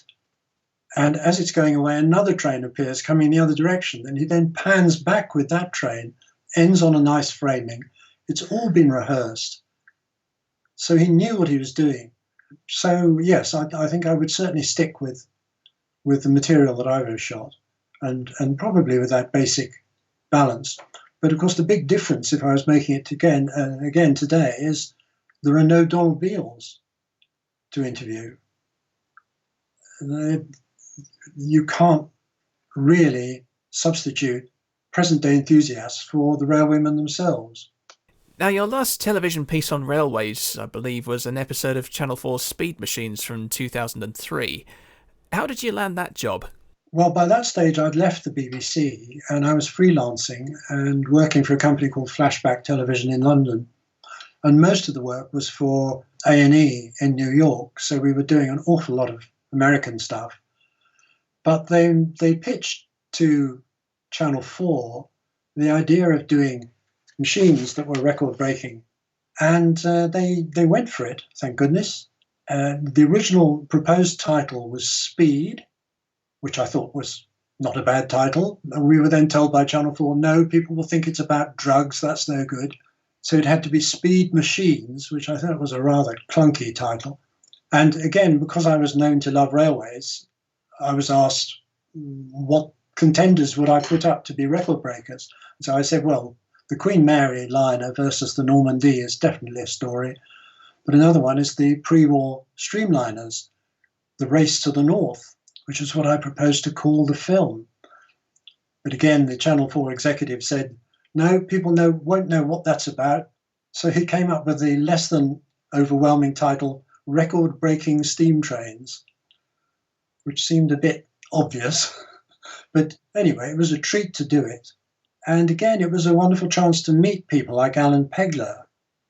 and as it's going away, another train appears coming the other direction. And he then pans back with that train, ends on a nice framing. It's all been rehearsed. So he knew what he was doing. So, yes, I think I would certainly stick with the material that Ivo shot and probably with that basic balance. But, of course, the big difference, if I was making it again today, is there are no Donald Beals to interview. You can't really substitute present-day enthusiasts for the railwaymen themselves. Now, your last television piece on railways, I believe, was an episode of Channel 4's Speed Machines from 2003. How did you land that job? Well, by that stage, I'd left the BBC and I was freelancing and working for a company called Flashback Television in London. And most of the work was for A&E in New York, so we were doing an awful lot of American stuff. But they pitched to Channel 4 the idea of doing machines that were record-breaking. And they went for it, thank goodness. The original proposed title was Speed, which I thought was not a bad title. We were then told by Channel 4, no, people will think it's about drugs, that's no good. So it had to be Speed Machines, which I thought was a rather clunky title. And again, because I was known to love railways, I was asked what contenders would I put up to be record breakers. So I said, well, the Queen Mary liner versus the Normandie is definitely a story. But another one is the pre-war streamliners, the race to the north, which is what I proposed to call the film. But again, the Channel 4 executive said, no, people won't know what that's about. So he came up with the less than overwhelming title, Record-Breaking Steam Trains, which seemed a bit obvious. But anyway, it was a treat to do it. And again, it was a wonderful chance to meet people like Alan Pegler,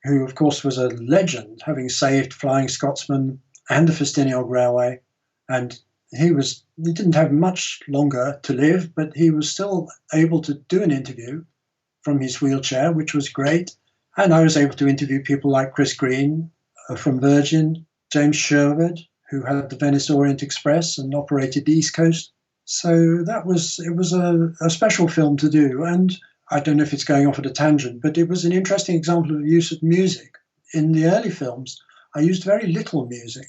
who, of course, was a legend, having saved Flying Scotsman and the Festiniog Railway. And he didn't have much longer to live, but he was still able to do an interview from his wheelchair, which was great. And I was able to interview people like Chris Green from Virgin, James Sherwood, who had the Venice Orient Express and operated the East Coast. So it was a special film to do. And I don't know if it's going off at a tangent, but it was an interesting example of the use of music. In the early films, I used very little music.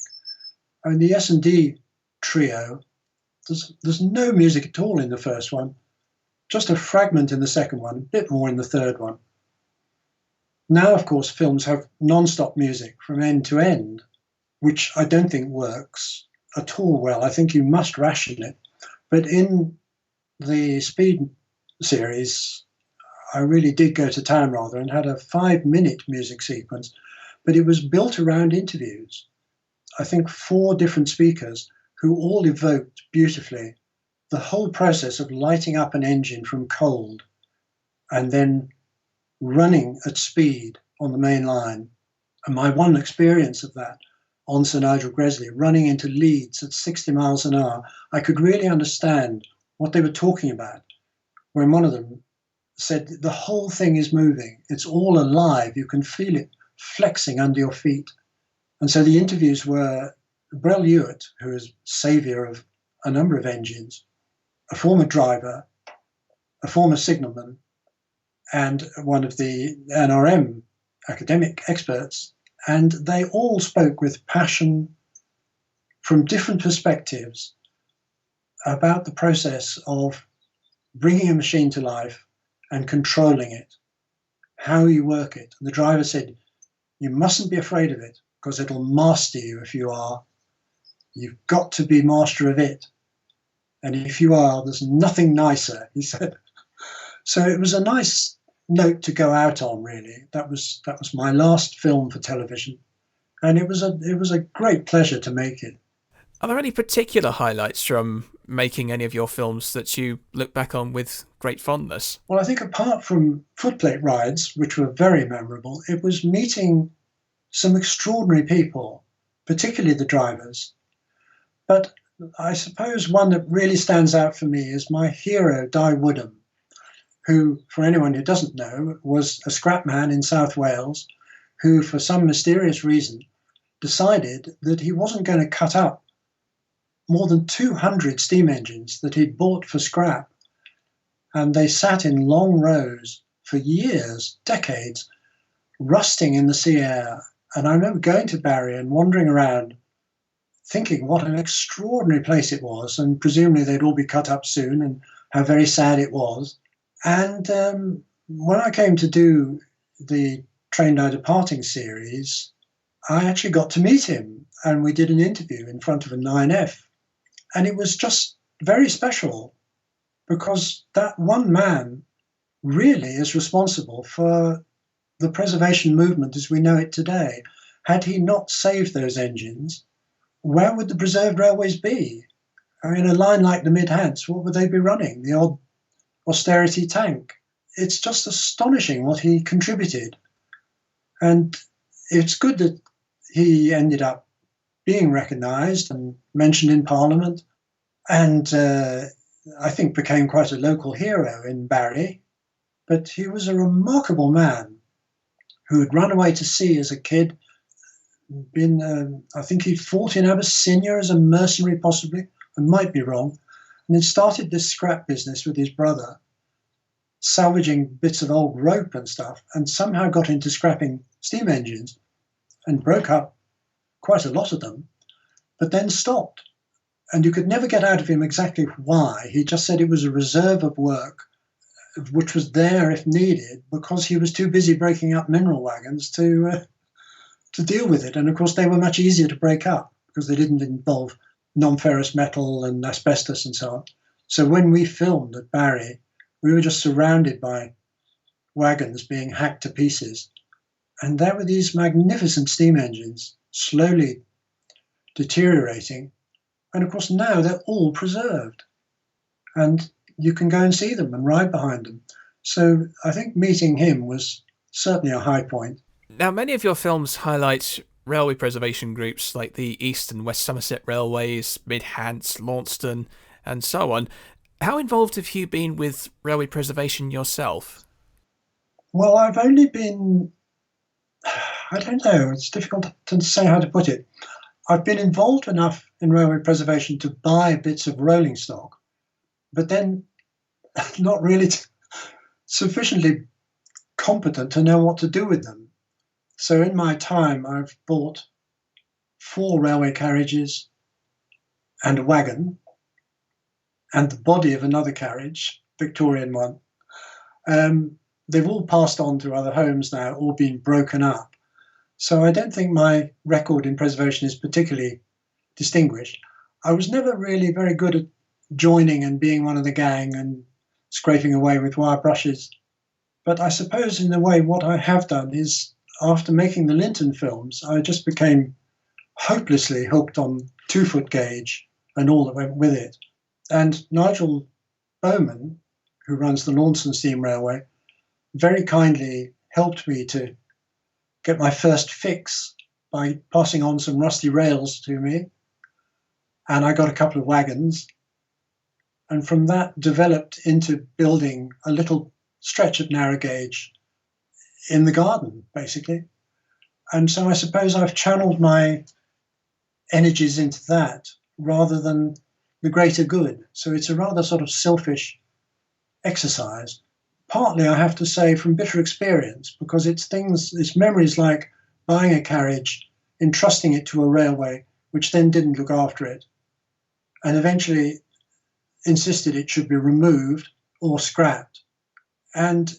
I mean, the S&D trio, there's no music at all in the first one, just a fragment in the second one, a bit more in the third one. Now, of course, films have non-stop music from end to end, which I don't think works at all well. I think you must ration it. But in the Speed series, I really did go to town rather and had a 5-minute music sequence, but it was built around interviews. I think 4 different speakers who all evoked beautifully the whole process of lighting up an engine from cold and then running at speed on the main line. And my one experience of that on Sir Nigel Gresley, running into Leeds at 60 miles an hour, I could really understand what they were talking about, when one of them said, the whole thing is moving. It's all alive. You can feel it flexing under your feet. And so the interviews were Brel Hewitt, who is saviour of a number of engines, a former driver, a former signalman, and one of the NRM academic experts, and they all spoke with passion from different perspectives about the process of bringing a machine to life and controlling it, how you work it. And the driver said, you mustn't be afraid of it because it'll master you if you are. You've got to be master of it. And if you are, there's nothing nicer, he said. So it was a nice note to go out on, really. That was my last film for television. And it was a great pleasure to make it. Are there any particular highlights from making any of your films that you look back on with great fondness? Well, I think apart from footplate rides, which were very memorable, it was meeting some extraordinary people, particularly the drivers. But I suppose one that really stands out for me is my hero, Di Woodham, who, for anyone who doesn't know, was a scrap man in South Wales who, for some mysterious reason, decided that he wasn't going to cut up more than 200 steam engines that he'd bought for scrap. And they sat in long rows for years, decades, rusting in the sea air. And I remember going to Barry and wandering around thinking what an extraordinary place it was, and presumably they'd all be cut up soon, and how very sad it was. And when I came to do the Train Now Departing series, I actually got to meet him, and we did an interview in front of a 9F. And it was just very special because that one man really is responsible for the preservation movement as we know it today. Had he not saved those engines, where would the preserved railways be? I mean, a line like the Mid-Hants, what would they be running? The odd austerity tank. It's just astonishing what he contributed. And it's good that he ended up being recognised and mentioned in Parliament, and I think became quite a local hero in Barry. But he was a remarkable man who had run away to sea as a kid, I think he fought in Abyssinia as a mercenary possibly, I might be wrong, and then started this scrap business with his brother, salvaging bits of old rope and stuff, and somehow got into scrapping steam engines and broke up quite a lot of them, but then stopped. And you could never get out of him exactly why. He just said it was a reserve of work which was there if needed because he was too busy breaking up mineral wagons to deal with it. And of course, they were much easier to break up because they didn't involve non-ferrous metal and asbestos and so on. So when we filmed at Barry, we were just surrounded by wagons being hacked to pieces. And there were these magnificent steam engines slowly deteriorating. And of course, now they're all preserved. And you can go and see them and ride behind them. So I think meeting him was certainly a high point. Now, many of your films highlight railway preservation groups like the East and West Somerset Railways, Mid-Hants, Launceston, and so on. How involved have you been with railway preservation yourself? Well, I've only been, I don't know, it's difficult to say how to put it. I've been involved enough in railway preservation to buy bits of rolling stock, but then not really sufficiently competent to know what to do with them. So in my time, I've bought 4 railway carriages and a wagon and the body of another carriage, Victorian one. They've all passed on to other homes now, all been broken up. So I don't think my record in preservation is particularly distinguished. I was never really very good at joining and being one of the gang and scraping away with wire brushes. But I suppose in a way what I have done is, after making the Linton films, I just became hopelessly hooked on 2-foot gauge and all that went with it. And Nigel Bowman, who runs the Launceston Steam Railway, very kindly helped me to get my first fix by passing on some rusty rails to me. And I got a couple of wagons. And from that developed into building a little stretch of narrow gauge in the garden, basically. And so I suppose I've channeled my energies into that rather than the greater good. So it's a rather sort of selfish exercise. Partly, I have to say, from bitter experience, because it's memories like buying a carriage, entrusting it to a railway, which then didn't look after it, and eventually insisted it should be removed or scrapped. And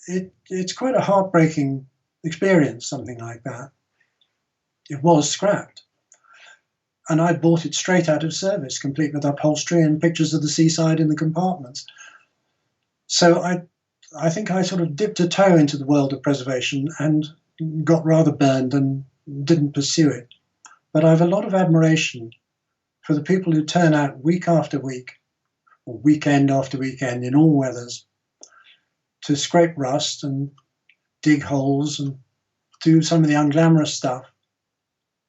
it's quite a heartbreaking experience, something like that. It was scrapped. And I bought it straight out of service, complete with upholstery and pictures of the seaside in the compartments. So I think I sort of dipped a toe into the world of preservation and got rather burned and didn't pursue it. But I have a lot of admiration for the people who turn out week after week, or weekend after weekend in all weathers, to scrape rust and dig holes and do some of the unglamorous stuff.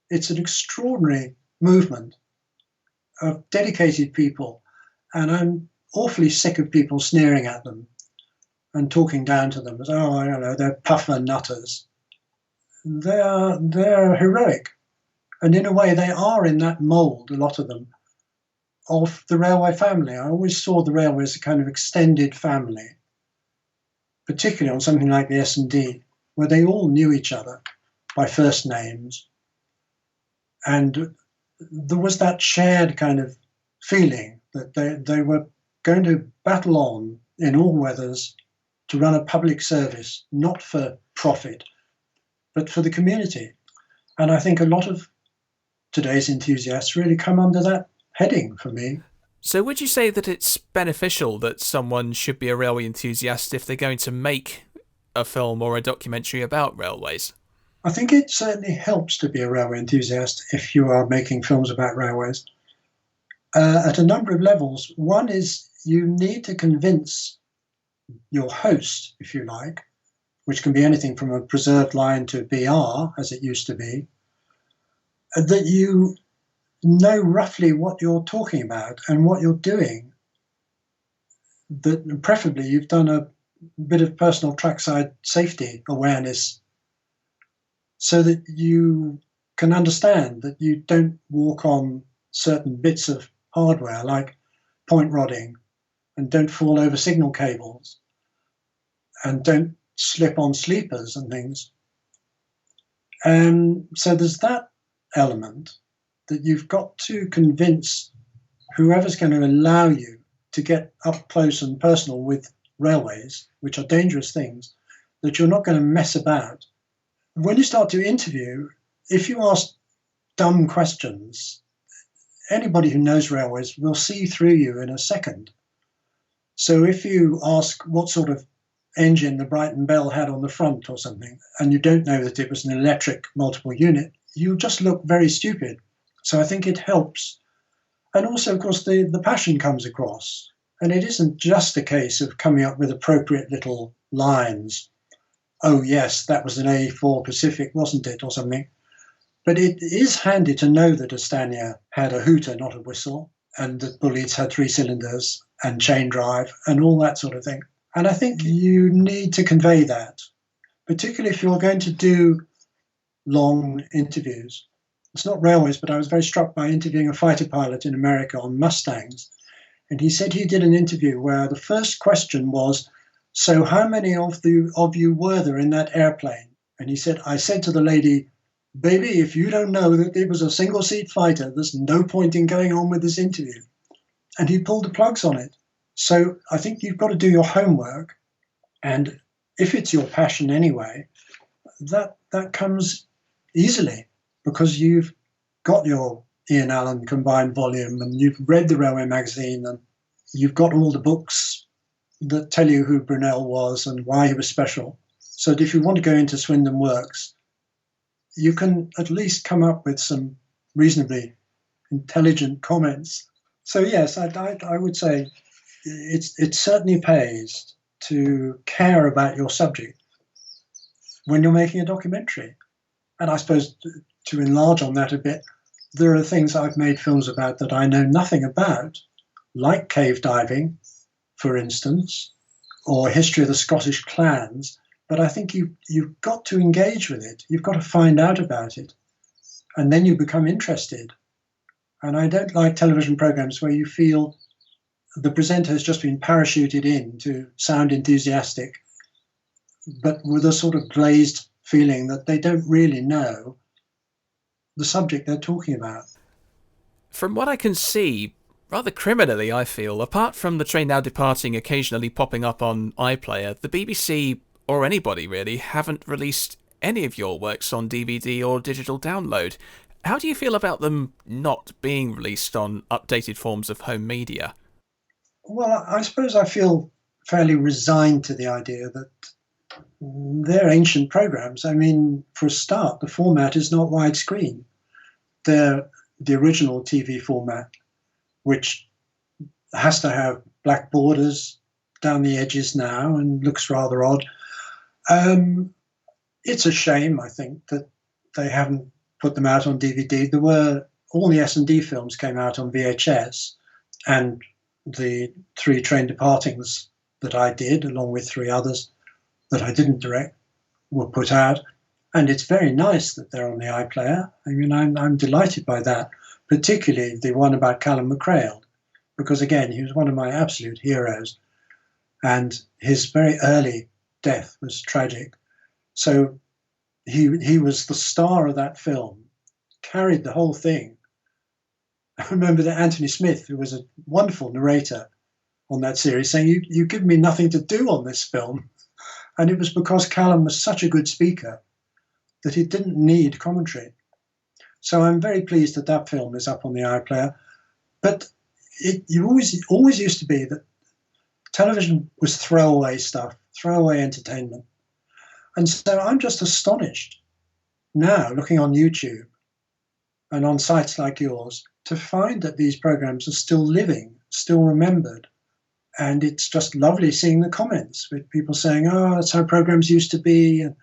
It's an extraordinary movement of dedicated people, and I'm awfully sick of people sneering at them and talking down to them as, oh, I don't know, they're puffer nutters. They're heroic, and in a way they are in that mould, a lot of them, of the railway family. I always saw the railway as a kind of extended family, particularly on something like the S&D, where they all knew each other by first names, and there was that shared kind of feeling that they were going to battle on in all weathers to run a public service, not for profit, but for the community. And I think a lot of today's enthusiasts really come under that heading for me. So would you say that it's beneficial that someone should be a railway enthusiast if they're going to make a film or a documentary about railways? I think it certainly helps to be a railway enthusiast if you are making films about railways. At a number of levels. One is you need to convince your host, if you like, which can be anything from a preserved line to BR, as it used to be, that you know roughly what you're talking about and what you're doing. That preferably you've done a bit of personal trackside safety awareness so that you can understand that you don't walk on certain bits of hardware like point rodding, and don't fall over signal cables, and don't slip on sleepers and things. So there's that element that you've got to convince whoever's going to allow you to get up close and personal with railways, which are dangerous things, that you're not going to mess about. When you start to interview, if you ask dumb questions, anybody who knows railways will see through you in a second. So if you ask what sort of engine the Brighton Bell had on the front or something, and you don't know that it was an electric multiple unit, you just look very stupid. So I think it helps. And also, of course, the passion comes across. And it isn't just a case of coming up with appropriate little lines. Oh, yes, that was an A4 Pacific, wasn't it, or something. But it is handy to know that a Stania had a hooter, not a whistle, and that Bulleid's had 3 cylinders and chain drive and all that sort of thing. And I think you need to convey that, particularly if you're going to do long interviews. It's not railways, but I was very struck by interviewing a fighter pilot in America on Mustangs. And he said he did an interview where the first question was, so how many of you were there in that airplane? And he said, I said to the lady, baby, if you don't know that it was a single-seat fighter, there's no point in going on with this interview. And he pulled the plugs on it. So I think you've got to do your homework. And if it's your passion anyway, that comes easily because you've got your Ian Allen combined volume and you've read the Railway magazine and you've got all the books that tell you who Brunel was and why he was special. So that if you want to go into Swindon Works, you can at least come up with some reasonably intelligent comments. So yes, I would say it certainly pays to care about your subject when you're making a documentary. And I suppose to enlarge on that a bit, there are things I've made films about that I know nothing about, like cave diving, for instance, or history of the Scottish clans. But I think you've got to engage with it. You've got to find out about it. and then you become interested. And I don't like television programs where you feel the presenter has just been parachuted in to sound enthusiastic, but with a sort of glazed feeling that they don't really know the subject they're talking about. From what I can see, rather criminally I feel, apart from The Train Now Departing occasionally popping up on iPlayer, the BBC, or anybody really, haven't released any of your works on DVD or digital download. How do you feel about them not being released on updated forms of home media? Well, I suppose I feel fairly resigned to the idea that they're ancient programs. I mean, for a start, the format is not widescreen. They're the original TV format, which has to have black borders down the edges now and looks rather odd. It's a shame, I think, that they haven't put them out on DVD. There were all the S&D films came out on VHS, and the 3 Train Departings that I did, along with 3 others that I didn't direct, were put out. And it's very nice that they're on the iPlayer. I mean, I'm delighted by that, particularly the one about Callum McCrail, because again, he was one of my absolute heroes, and his very early death was tragic. So he was the star of that film, carried the whole thing. I remember that Anthony Smith, who was a wonderful narrator on that series, saying, you give me nothing to do on this film. And it was because Callum was such a good speaker that he didn't need commentary. So I'm very pleased that that film is up on the iPlayer. But you always used to be that television was throwaway stuff, throwaway entertainment. And so I'm just astonished now, looking on YouTube and on sites like yours, to find that these programs are still living, still remembered. And it's just lovely seeing the comments with people saying, oh, that's how programs used to be. And,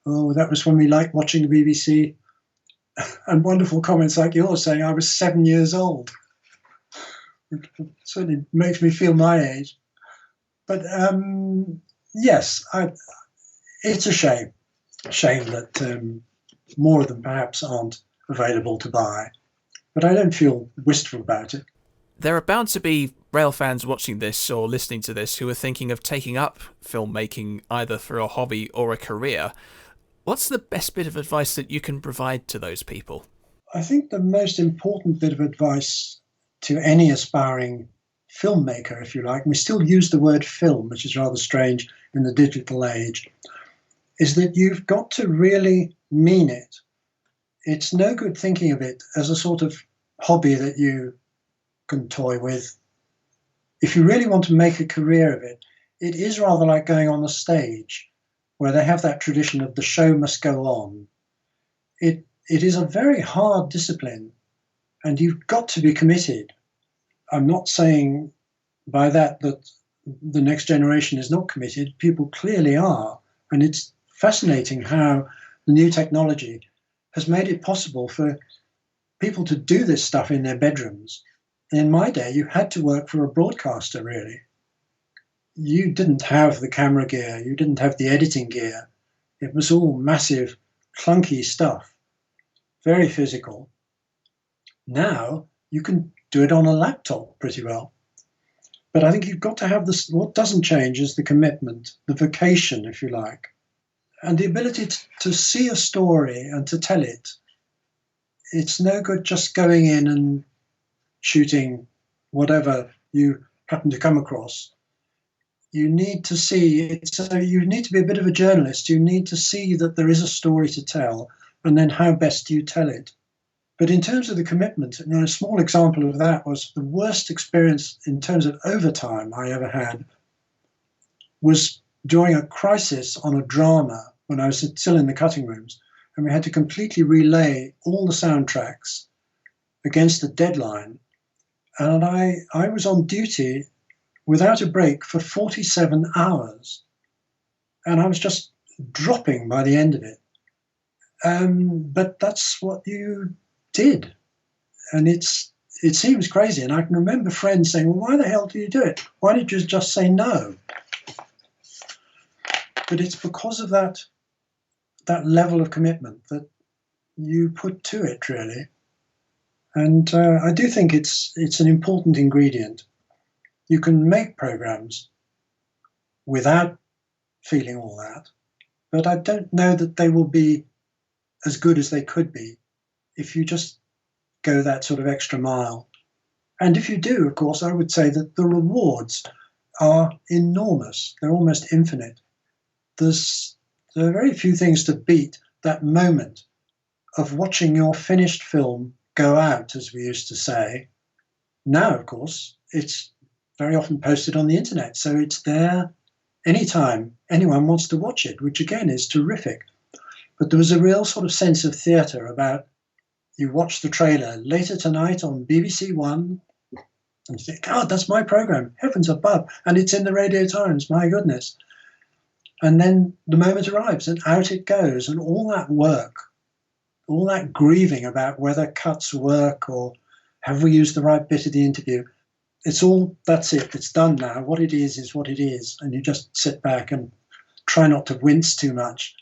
oh, that was when we liked watching the BBC. And wonderful comments like yours saying I was 7 years old. It certainly makes me feel my age. But yes, it's a shame that more of them perhaps aren't available to buy. But I don't feel wistful about it. There are bound to be rail fans watching this or listening to this who are thinking of taking up filmmaking either for a hobby or a career. What's the best bit of advice that you can provide to those people? I think the most important bit of advice to any aspiring filmmaker, if you like, we still use the word film, which is rather strange in the digital age, is that you've got to really mean it. It's no good thinking of it as a sort of hobby that you can toy with. If you really want to make a career of it, it is rather like going on the stage, where they have that tradition of the show must go on. It is a very hard discipline, and you've got to be committed. I'm not saying by that the next generation is not committed. People clearly are, and it's fascinating how the new technology has made it possible for people to do this stuff in their bedrooms. In my day, you had to work for a broadcaster, really. You didn't have the camera gear, you didn't have the editing gear. It was all massive, clunky stuff, very physical. Now, you can do it on a laptop pretty well. But I think you've got to have this. What doesn't change is the commitment, the vocation, if you like, and the ability to see a story and to tell it. It's no good just going in and shooting whatever you happen to come across. You need to see it. So you need to be a bit of a journalist. You need to see that there is a story to tell, and then how best do you tell it. But in terms of the commitment, a small example of that was the worst experience in terms of overtime I ever had was during a crisis on a drama when I was still in the cutting rooms, and we had to completely relay all the soundtracks against a deadline. And I was on duty without a break for 47 hours. And I was just dropping by the end of it. But that's what you did. And it seems crazy. And I can remember friends saying, well, why the hell do you do it? Why did you just say no? But it's because of that level of commitment that you put to it, really. And I do think it's an important ingredient. You can make programs without feeling all that, but I don't know that they will be as good as they could be if you just go that sort of extra mile. And if you do, of course, I would say that the rewards are enormous. They're almost infinite. There are very few things to beat that moment of watching your finished film go out, as we used to say. Now, of course, it's very often posted on the internet, so it's there anytime anyone wants to watch it, which again is terrific. But there was a real sort of sense of theatre about you watch the trailer later tonight on BBC One, and you think, God, that's my programme, heavens above, and it's in the Radio Times, my goodness. And then the moment arrives and out it goes, and all that work, all that grieving about whether cuts work or have we used the right bit of the interview, that's it, it's done now. What it is what it is. And you just sit back and try not to wince too much.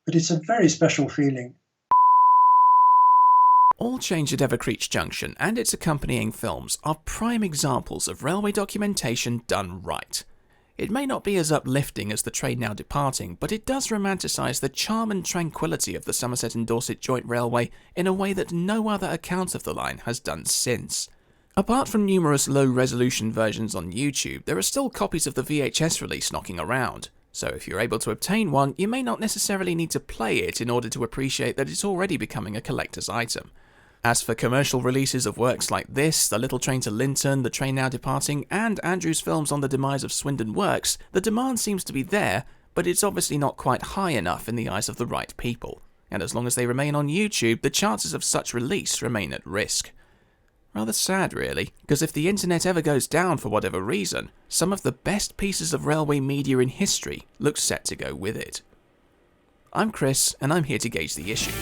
But it's a very special feeling. All Change at Evercreech Junction and its accompanying films are prime examples of railway documentation done right. It may not be as uplifting as the train now departing, but it does romanticise the charm and tranquillity of the Somerset and Dorset Joint Railway in a way that no other account of the line has done since. Apart from numerous low-resolution versions on YouTube, there are still copies of the VHS release knocking around, so if you're able to obtain one, you may not necessarily need to play it in order to appreciate that it's already becoming a collector's item. As for commercial releases of works like this, The Little Train to Linton, The Train Now Departing, and Andrew's films on the demise of Swindon Works, the demand seems to be there, but it's obviously not quite high enough in the eyes of the right people. And as long as they remain on YouTube, the chances of such release remain at risk. Rather sad, really, because if the internet ever goes down for whatever reason, some of the best pieces of railway media in history look set to go with it. I'm Chris, and I'm here to gauge the issue.